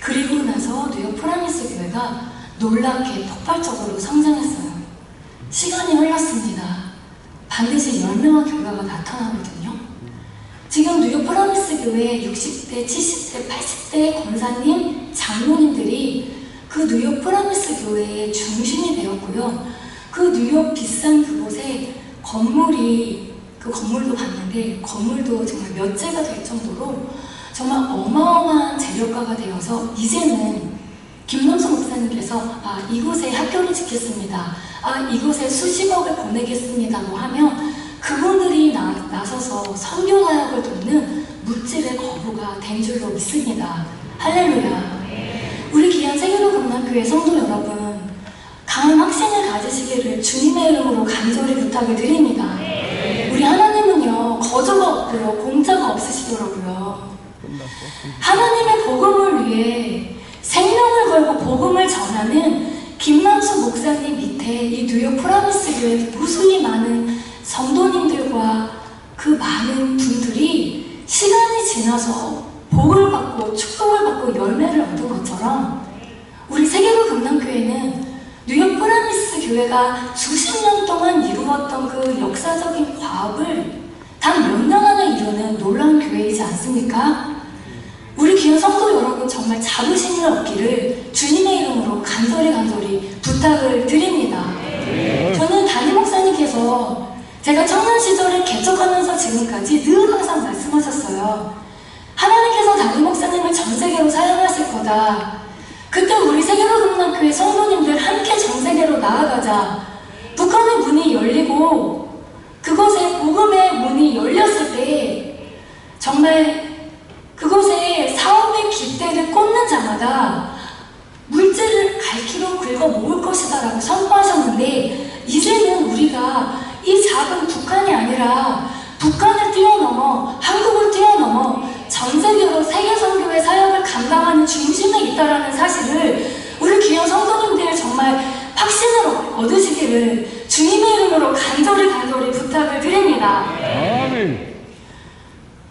그리고 나서 뉴욕 프라미스 교회가 놀랍게 폭발적으로 성장했어요. 시간이 흘렀습니다. 반드시 10명의 교회가 나타나거든요. 지금 뉴욕 프라미스 교회 60대, 70대, 80대 권사님, 장로님들이 그 뉴욕 프라미스 교회의 중심이 되었고요. 그 뉴욕 비싼 그곳에 건물이, 그 건물도 봤는데 건물도 정말 몇 채가 될 정도로 정말 어마어마한 재력가가 되어서 이제는 김남수 목사님께서 이곳에 학교를 짓겠습니다. 이곳에 수십억을 보내겠습니다고 하면 그분들이 나서서 선교 사역을 돕는 물질의 거부가 된 줄로 믿습니다. 할렐루야. 우리 귀한 세계로 금남교회 성도 여러분, 강한 확신을 가지시기를 주님의 이름으로 간절히 부탁을 드립니다. 우리 하나님은요 거저가 없고요 공짜가 없으시더라고요. 하나님의 복음을 위해 생명을 걸고 복음을 전하는 김남수 목사님 밑에 이 뉴욕 프라미스 교회 무수히 많은 성도님들과 그 많은 분들이 시간이 지나서 복을 받고 축복을 받고 열매를 얻은 것처럼 우리 세계로 금남교회는 뉴욕 프라미스 교회가 수십 년 동안 이루었던 그 역사적인 과업을 단 몇 년 안에 이루는 놀라운 교회이지 않습니까? 우리 귀한 성도 여러분 정말 자부심을 얻기를 주님의 이름으로 간절히 부탁을 드립니다. 저는 담임 목사님께서 제가 청년 시절을 개척하면서 지금까지 늘 항상 말씀하셨어요. 하나님께서 담임 목사님을 전 세계로 사용하실 거다. 그때 우리 세계로 금남교회 성도님들 함께 전 세계로 나아가자. 북한의 문이 열리고 그곳에 복음의 문이 열렸을 때 정말 그곳에 사업의 깃대를 꽂는 자마다 물질을 갈퀴로 긁어 모을 것이다 라고 선포하셨는데 이제는 우리가 이 작은 북한이 아니라 북한을 뛰어넘어 한국을 뛰어넘어 전 세계로 세계 선교의 사역을 감당하는 중심에 있다라는 사실을 우리 귀한 성도님들 정말 확신을 얻으시기를 주님의 이름으로 간절히 부탁을 드립니다. 아멘.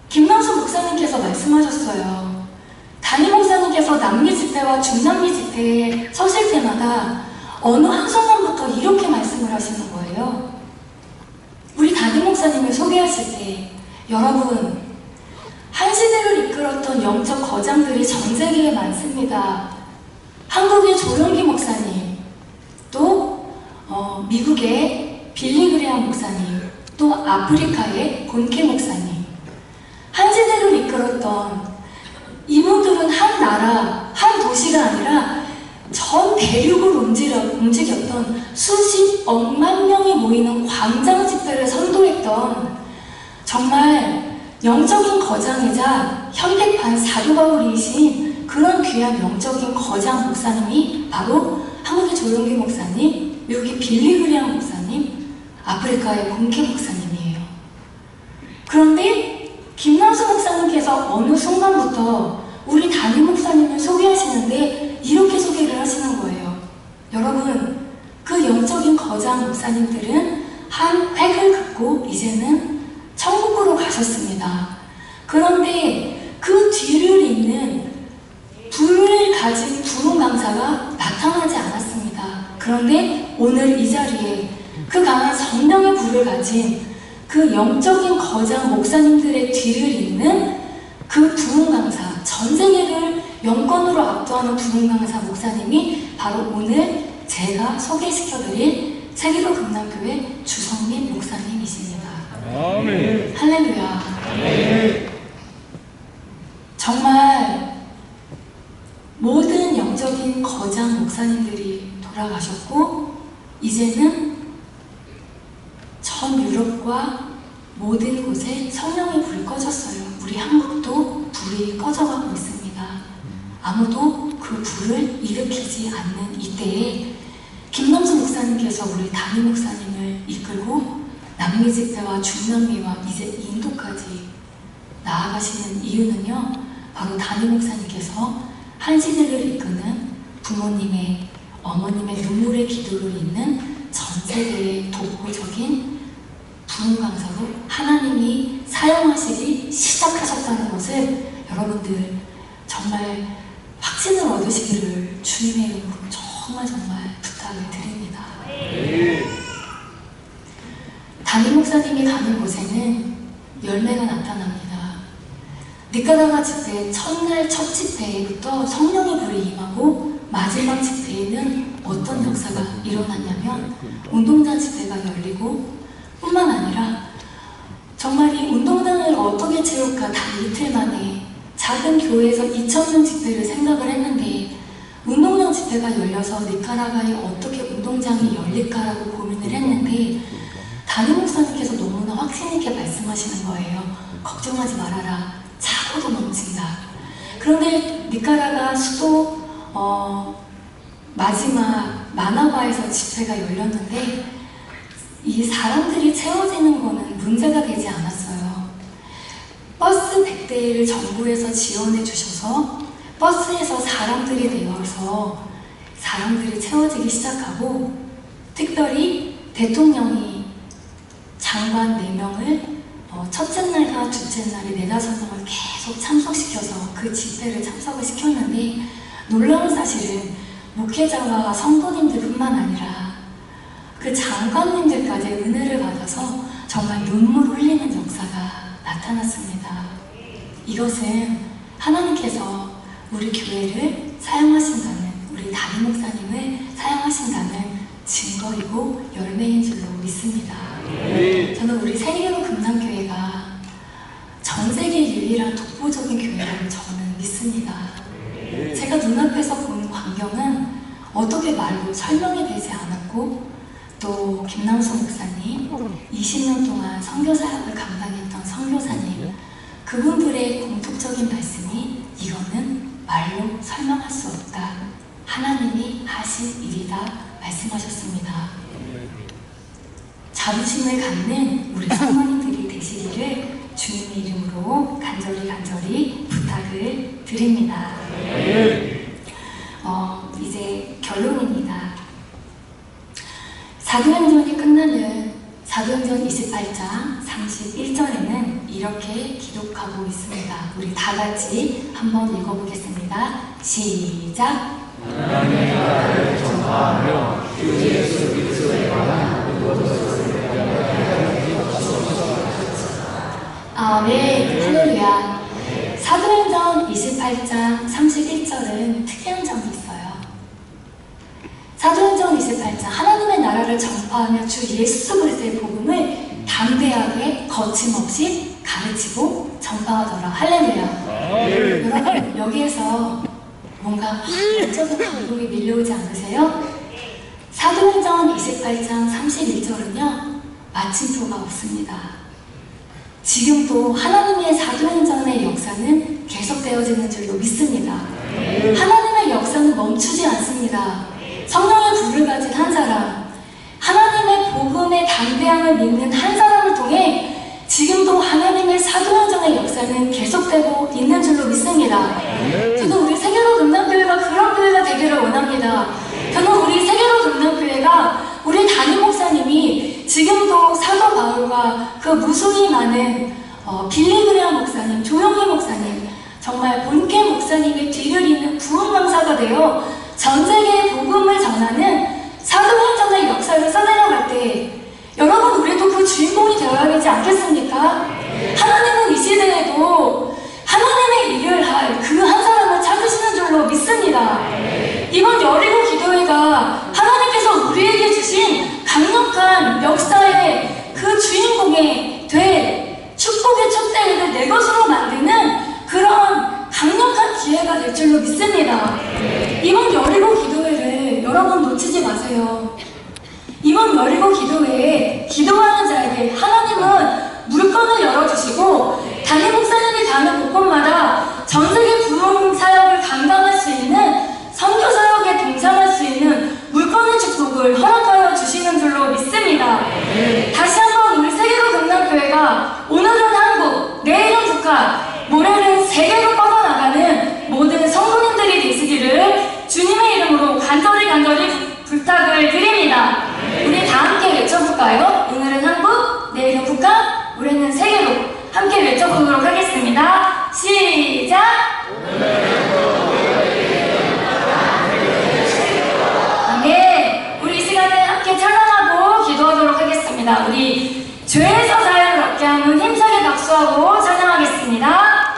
김남수 목사님께서 말씀하셨어요. 담임 목사님께서 남미 집회와 중남미 집회에 서실 때마다 어느 한 순간부터 이렇게 말씀을 하시는 거예요. 우리 담임 목사님을 소개하실 때 여러분 한 시대를 이끌었던 영적 거장들이 전 세계에 많습니다. 한국의 조영기 목사님, 또 미국의 빌리 그레함 목사님, 또 아프리카의 본케 목사님. 한 시대를 이끌었던 이분들은 한 나라, 한 도시가 아니라 전 대륙을 움직였던 수십억만 명이 모이는 광장 집회를 선도했던 정말 영적인 거장이자 현대판 사도 바울이신 그런 귀한 영적인 거장 목사님이 바로 한국의 조영기 목사님, 미국의 빌리 그레함 목사님, 아프리카의 본케 목사님이에요. 그런데 김남수 목사님께서 어느 순간부터 우리 담임 목사님을 소개하시는데 이렇게 소개를 하시는 거예요. 여러분, 그 영적인 거장 목사님들은 한 획을 긋고 이제는 천국으로 가셨습니다. 그런데 그 뒤를 잇는 불을 가진 부흥 강사가 나타나지 않았습니다. 그런데 오늘 이 자리에 그 강한 성령의 불을 가진 그 영적인 거장 목사님들의 뒤를 잇는 그 부흥 강사, 전 세계를 영권으로 압도하는 부흥 강사 목사님이 바로 오늘 제가 소개시켜드릴 세계로 금남교회 주성민 목사님이십니다. 아멘. 할렐루야. 아멘. 정말 모든 영적인 거장 목사님들이 돌아가셨고 이제는 전 유럽과 모든 곳에 성령의 불이 꺼졌어요. 우리 한국도 불이 꺼져가고 있습니다. 아무도 그 불을 일으키지 않는 이때에 김남수 목사님께서 우리 담임 목사님을 이끌고 남미 집회와 중남미와 이제 인도까지 나아가시는 이유는요, 바로 담임 목사님께서 한 시대를 이끄는 부모님의, 어머님의 눈물의 기도를 잇는 전 세계의 독보적인 부흥 강사로 하나님이 사용하시기 시작하셨다는 것을 여러분들 정말 확신을 얻으시기를 주님의 이름으로 정말 부탁을 드립니다. 담임 목사님이 가는 곳에는 열매가 나타납니다. 니카라과 집회 첫날 첫 집회부터 성령의 불이 임하고 마지막 집회에는 어떤 역사가 일어났냐면 운동장 집회가 열리고 뿐만 아니라 정말 이 운동장을 어떻게 채울까 단 이틀 만에 작은 교회에서 2,000명 집회를 생각을 했는데 운동장 집회가 열려서 니카라과에 어떻게 운동장이 열릴까라고 고민을 했는데 담임 목사님께서 너무나 확신 있게 말씀하시는 거예요. 걱정하지 말아라. 차고도 넘친다. 그런데 니카라과 수도 마지막 마나바에서 집회가 열렸는데 이 사람들이 채워지는 거는 문제가 되지 않았어요. 버스 100대를 정부에서 지원해 주셔서 버스에서 사람들이 내려서 사람들이 채워지기 시작하고 특별히 대통령이 장관 4명을 첫째 날과 둘째 날에 4~5명을 계속 참석시켜서 그 집회를 참석을 시켰는데 놀라운 사실은 목회자와 성도님들뿐만 아니라 그 장관님들까지 은혜를 받아서 정말 눈물 흘리는 역사가 나타났습니다. 이것은 하나님께서 우리 교회를 사용하신다는, 우리 담임 목사님을 사용하신다는 증거이고 열매인 줄로 믿습니다. 저는 우리 세계로 금남교회가 전 세계 유일한 독보적인 교회라고 저는 믿습니다. 제가 눈앞에서 본 광경은 어떻게 말로 설명이 되지 않았고 또 김남수 목사님, 20년 동안 선교사역을 감당했던 선교사님, 그분들의 공통적인 말씀이 이거는 말로 설명할 수 없다. 하나님이 하신 일이다 말씀하셨습니다. 자부심을 갖는 우리 성도님들이 되시기를 주님의 이름으로 간절히 부탁을 드립니다. 이제 결론입니다. 사도행전이 끝나는 사도행전 28장 31절에는 이렇게 기록하고 있습니다. 우리 다 같이 한번 읽어보겠습니다. 시작! 하나님의 나라를 전파하며 주 예수 그리스도에 관한 아멘. 할렐루야. 사도행전 28장 31절은 특이한 점이 있어요. 사도행전 28장 하나님의 나라를 전파하며 주 예수 그리스도의 복음을 담대하게 거침없이 가르치고 전파하더라. 할렐루야. 여러분 여기에서 뭔가 영적인 감동이 밀려오지 않으세요? 사도행전 28장 31절은요 마침표가 없습니다. 지금도 하나님의 사도행전의 역사는 계속되어지는 줄로 믿습니다. 하나님의 역사는 멈추지 않습니다. 성령의 불을 가진 한 사람, 하나님의 복음의 담대함을 믿는 한 사람을 통해 지금도 하나님의 사도행전의 역사는 계속되고 있는 줄로 믿습니다. 저는 우리 세계로 금남교회가 그런 교회가 되기를 원합니다. 저는 우리 세계로 금남교회가 우리 담임 목사님이 지금도 사도 바울과 그 무수히 많은 빌리그레아 목사님, 조영희 목사님, 정말 본캐 목사님의 뒤를 잇는 부흥 강사가 되어 전 세계에 복음을 전하는 사도행전의 역사를 써내려갈 때 여러분, 우리도 그 주인공이 되어야 되지 않겠습니까? 하나님은 이 시대에도 하나님의 일을 할 그 한 사람을 찾으시는 줄로 믿습니다. 이번 여리고 기도회가 하나님께서 우리에게 주신 강력한 역사의 그 주인공이 될 축복의 촛대를 내 것으로 만드는 그런 강력한 기회가 될 줄로 믿습니다. 이번 여리고 기도회를 여러분 놓치지 마세요. 이번 여리고 기도회에 기도하는 자에게 하나님은 물건을 열어주시고 담임 목사님이 가는 곳곳마다 전세계 부흥 사역을 감당할 수 있는 선교 사역에 동참할 수 있는 물건의 축복을 허락하여 주시는 줄로 믿습니다. 다시 한번 우리 세계로 경남교회가 오늘은 한국, 내일은 북한, 모레는 세계로 뻗어나가는 모든 성도님들이 되시기를 주님의 이름으로 간절히 부탁을 드립니다. 우리 다 함께 외쳐볼까요? 오늘은 한국, 내일은 북한, 올해는 세계로 함께 외쳐보도록 하겠습니다. 시작! 아멘. 우리 이 시간에 함께 찬양하고 기도하도록 하겠습니다. 우리 죄에서 자유를 얻게 하는 힘차게 박수하고 찬양하겠습니다.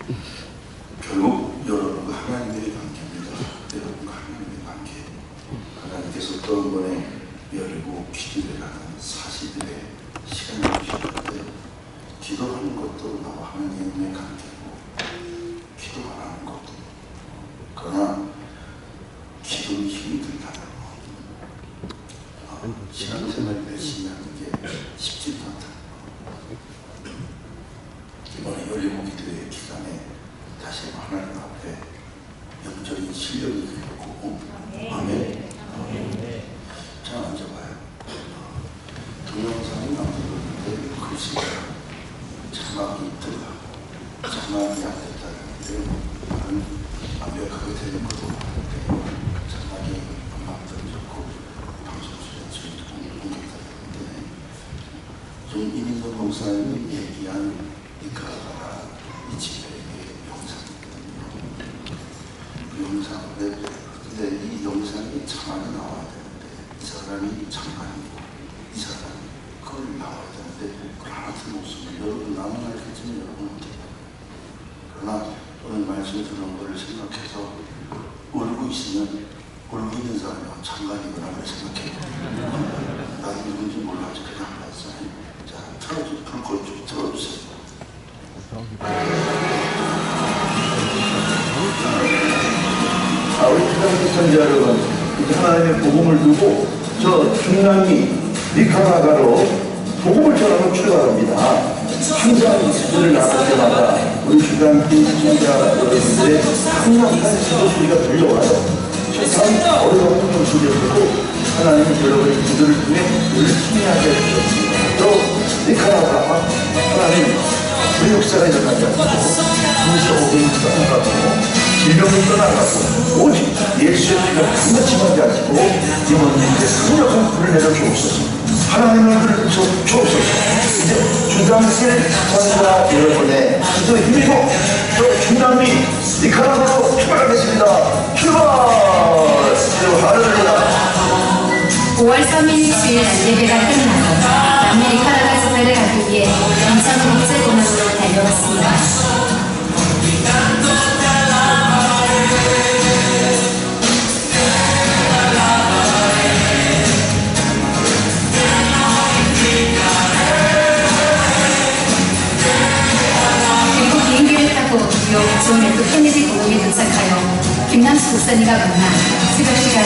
결국 여러분과 하나님의 관계입니다. 여러분과 하나님의 관계. 하나님께서 또 한 번에 열고 기도해가는 40일의 시간을 주셨는데, 기도하는 것도 나와 하나님의 관계고, 기도 안 하는 것도. 그러나 기도는 힘들다는 거. 신앙생활 열심히 하는 게 쉽지 않다. 이번에 열리고 기도의 기간에 다시 하나님 앞에 영적인 실력이 되고, 아멘. 자, 앉아봐요. 동영상이 나오는데 글씨가 자막이 들어가고 자막이 안 됐다는데 완벽하게 되는 것도 많은데 자막이 안 들어졌고 방송실에 저희도 공개가 되는데, 좀 이민선 목사님이 얘기한 니카라가 이 집회의 영상이거든요. 근데 이 영상이 자막이 나와야 되는데, 이 사람이 장관이고 이 사람이 그걸 나와야 되는데 그걸 하나 틀어놓습니다. 여러분 나는 알겠지만 여러분은 어떻게. 그러나 오늘 말씀 듣는 거를 생각해서 울고 있으면 울고 있는 사람이 장관이구나 를 생각해요. 나도 누군지 몰라서 그냥 알았어요. 자, 틀어주세요. 불꽃 좀 틀어주세요. 우리 기독교 선자 여러분, 이제 하나님의 복음을 두고 저 중남미 니카라과로 복음을 전하러 출발합니다. 항상 지도를 나갈 때마다 우리 중남미 시청자 여러분들의 강력한 지도 소리가 들려와요. 참 어려운 현실이었고 하나님은 여러분의 기도를 통해 열심히 하게 해주셨습니다. 또 니카라과 하나님 불육사가 일어나지 않고 무서움을 떠나가고 질병을 떠나가고 오직 예수의 피가 강력히 하시고 이모님께 강력한 불을 내려 주옵소서. 하나님의 얼굴을 주옵소서. 이제 중남미 선자 여러분의 기도에 힘입어 저 중남미 니카라과로 출발하겠습니다. 출발! 할렐루야. 5월 3일 주일 안예배가 끝나고 남미 니카라과 집회를 가기 위해 인천 국제공항으로 달려왔습니다. 그리고 비행기를 타고 뉴욕 존 F 케네디 공항에 도착하여 김남수 목사님과 만나 새벽 시간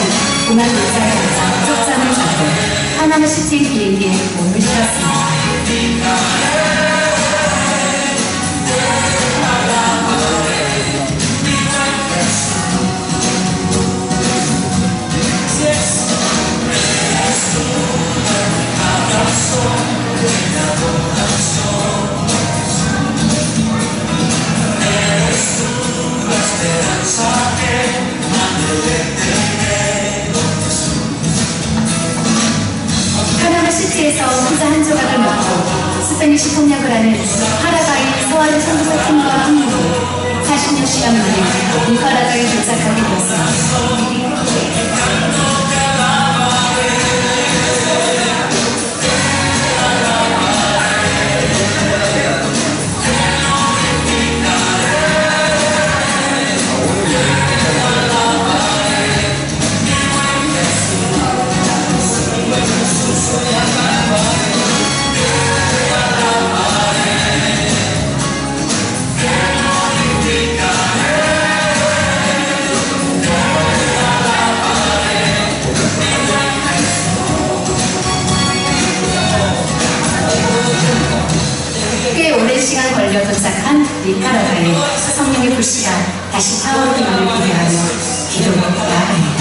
공항 의자에 앉아 쪽잠을 자고 파나마 시티 비행기에 몸을 실었습니다. 파나마시티에서 피자 한 조각을 먹고 스페니시 통역을 하는 파라과이 소아르 선교사 팀과 함께 46시간 만에 니카라과에 도착하게 되었습니다. 꽤 오랜 시간 걸려 도착한 니카라과에 성령의 불씨가 다시 타오르기만을 기대하며 기도로 나아갑니다.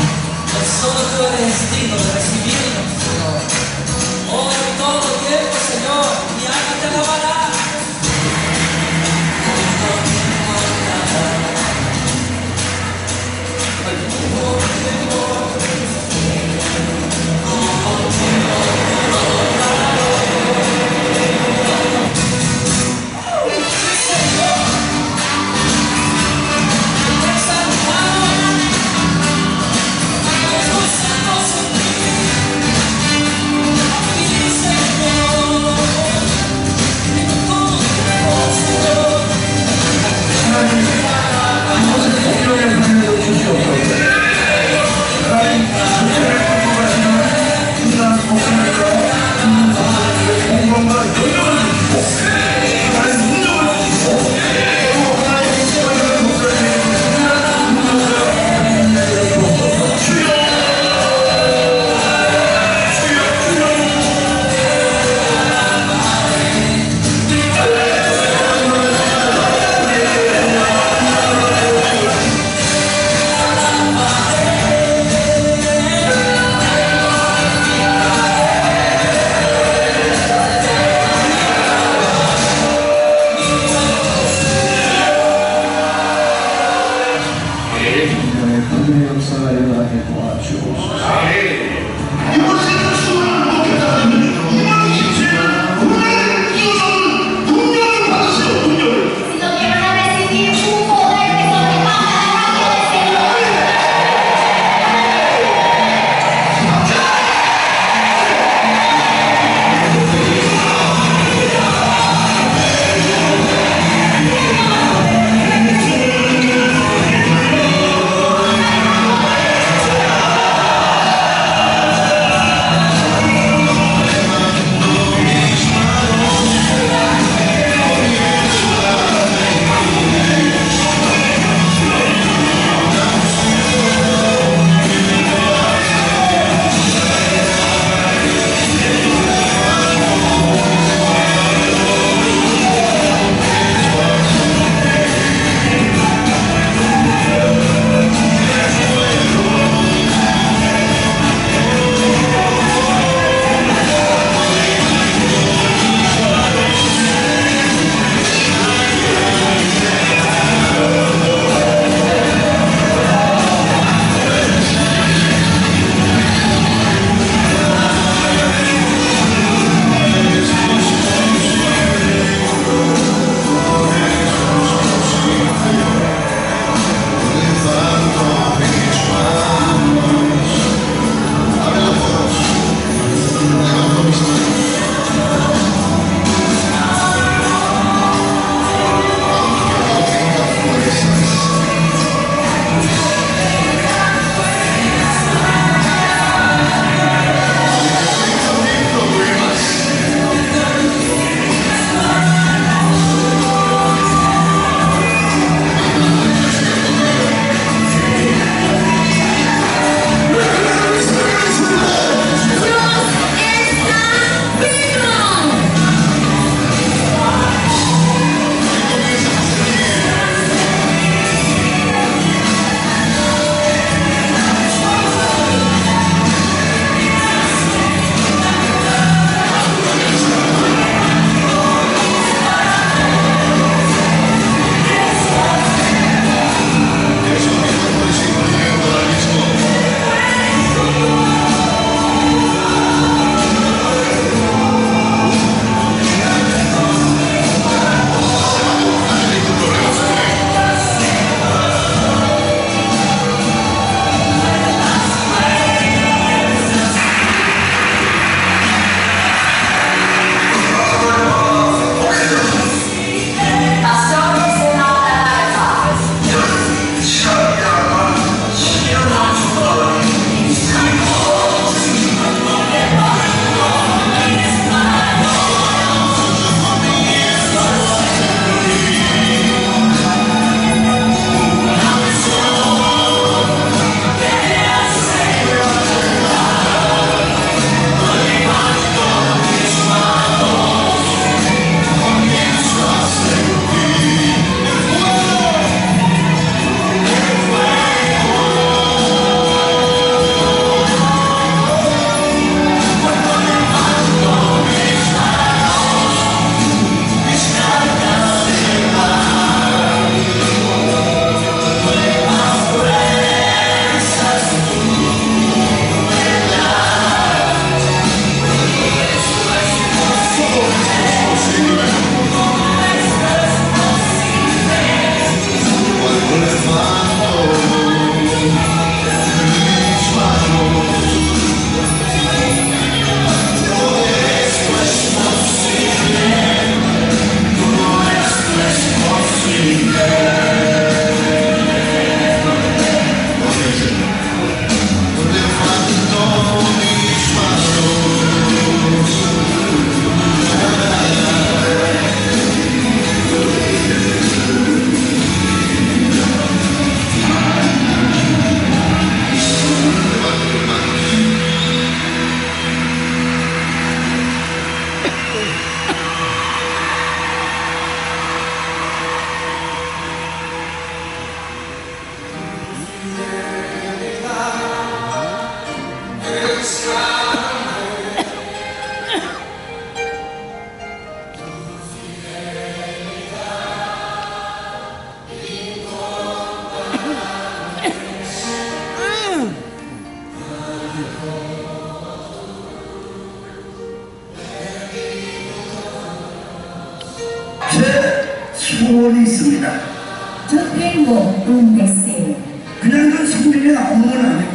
tengo un deseo. 그냥 이런 성경에 나오는 건 아니고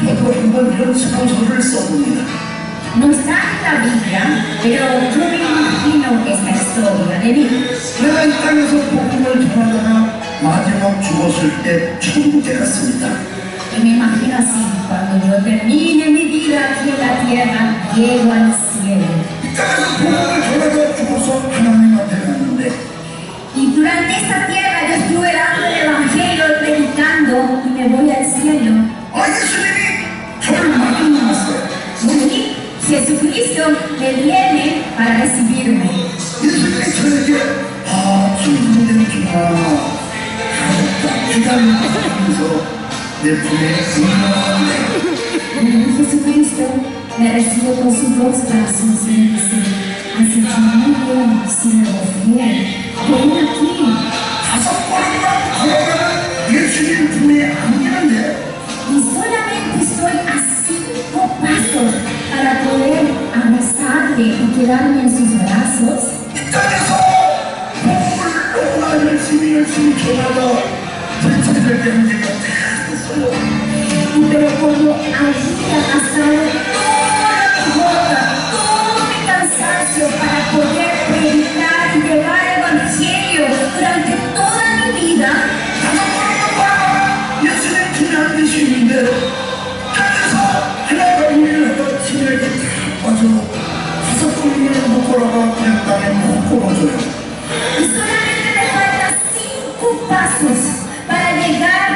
저도 한번 이런 소설을 써봅니다. No está en la Biblia, pero yo me imagino esta historia de mí. 내가 이 땅에서 복음을 전하다가 마지막 죽었을 때 천국에 갔습니다. Y me imagino así, cuando yo termine mi vida aquí en la tierra, llego al cielo. 이 땅에서 복음을 전하다가 죽어서 하나님한테 갔는데 Y durante esta tierra yo estuve dando el evangelio, predicando, y me voy al cielo. 예수님이 저를 맞이했어요. Y Jesucristo me viene para recibirme. 예수님이 저에게 충분되는구나 기다리면서 내 품에 안겨왔네. Y Jesucristo me recibe con sus dos brazos y me dice: has hecho muy bien, siervo fiel. Ven aquí. 5번만 걸어가면 예수님 품에 안기는데 Y solamente estoy a 5 pasos para poder abrazarle y quedarme en sus brazos. 이 땅에서 복음을 너무나 열심히 전하다 불천될 때 문제가 됐어요. Pero como había gastado todo mi cansancio para poder predicar y llevar el evangelio durante toda mi vida, 예수님 품에 안기시 있는데 땅에서 하나가 우리를 하다 집에게 다 빠져 5번을 못 걸어가 그냥 땅에 못 걸어줘요. y solamente me faltan 5 pasos para llegar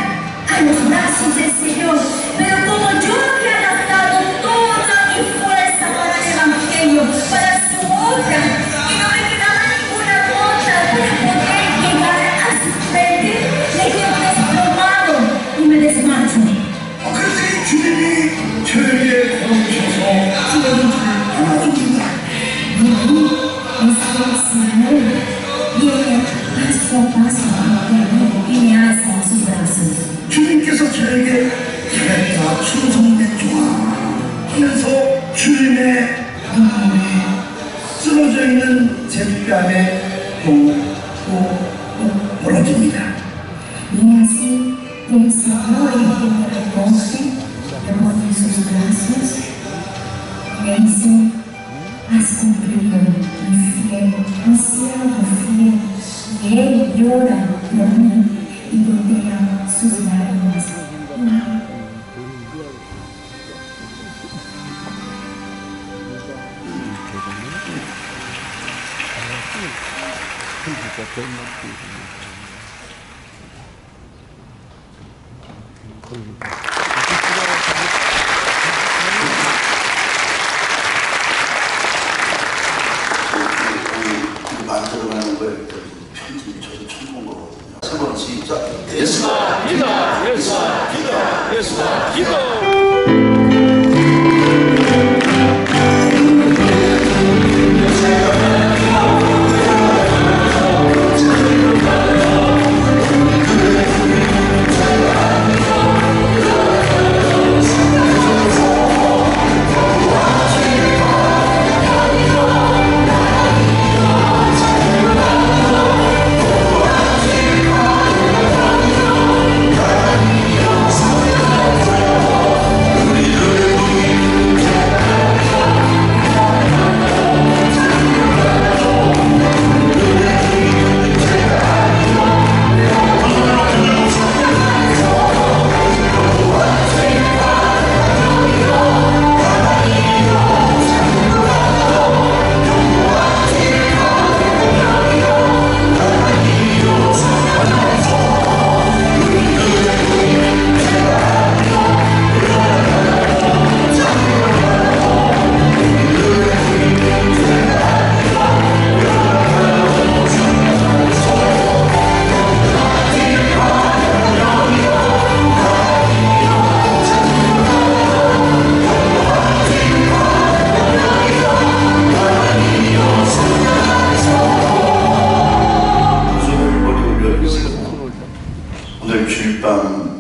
a los brazos del Señor. Pero como yo había gastado toda mi fuerza para el evangelio, para su obra, y no me quedaba ninguna gota para poder llegar a su frente, me quedo desplomado y me desmayo. 그랬더니 주님이 저에게 걸어오셔서 안아줍니다. Y el Señor viene paso a paso conmigo y me alza en sus brazos. 주님께서 저에게 잘했다 충성됐구나 하면서 주님의 눈물이 쓰러져 있는 제 뺨에 또 벌어집니다. Y así el Señor es que me recoge, me pone en sus brazos y me dice: has cumplido, mi fiel, mi siervo fiel. Y Él llora por mí y gotea sus lágrimas. 만들어가는 거에 편집이 저도 처음 본 거거든요. 3번 시작. 예수가 기도, 예수가 기도, 예수가 기도.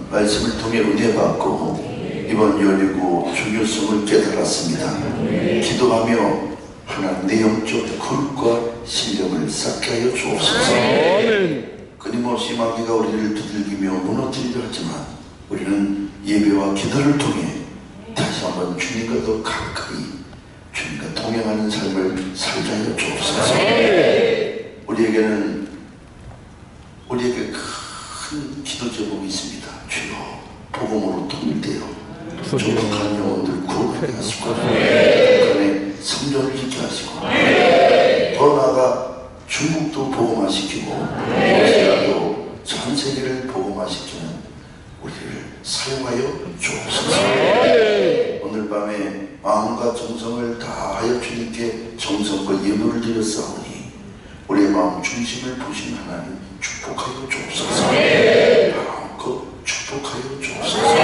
말씀을 통해 은혜받고 이번 열리고 중요성을 깨달았습니다. 기도하며 하나님 내 영적 굴과 신령을 쌓게 하여 주옵소서. 끊임없이 마귀가 우리를 두들기며 무너뜨리려 하지만 우리는 예배와 기도를 통해 다시 한번 주님과 더 가까이 주님과 동행하는 삶을 살게 하여 주옵소서. 우리에게 큰 기도 제목이 있습니다. 주여 복음으로 통일되어 조국한 영혼들 구원하게 하시고 북한의 생존을 지켜 하시고 더 나아가 중국도 복음화시키고 러시아도 전 세계를 복음화시키는 우리를 사용하여 주옵소서. 오늘 밤에 마음과 정성을 다하여 주님께 정성과 예물을 드렸사오니 우리의 마음 중심을 보신 하나님 축복하여 주옵소서. 마음껏 축복하여 주옵소서.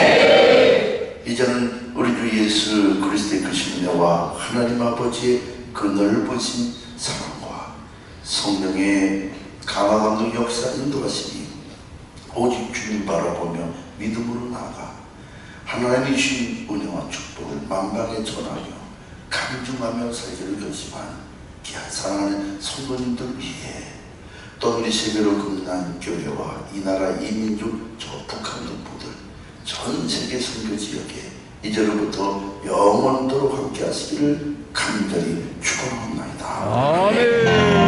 이제는 우리 주 예수 그리스도의 그 신뢰와 하나님 아버지의 그 넓으신 사랑과 성령의 감화감동 역사 인도하시니 오직 주님 바라보며 믿음으로 나아가 하나님이 주신 은혜와 축복을 만방에 전하며 간증하며 살기를 결심한 귀한 사랑하는 성도님들 위해 또 우리 세계로 끝난 교회와 이 나라 이 민족 저 북한 동포들 전 세계 선교 지역에 이제로부터 영원토록 함께 하시기를 간절히 축원하옵나이다. 아멘.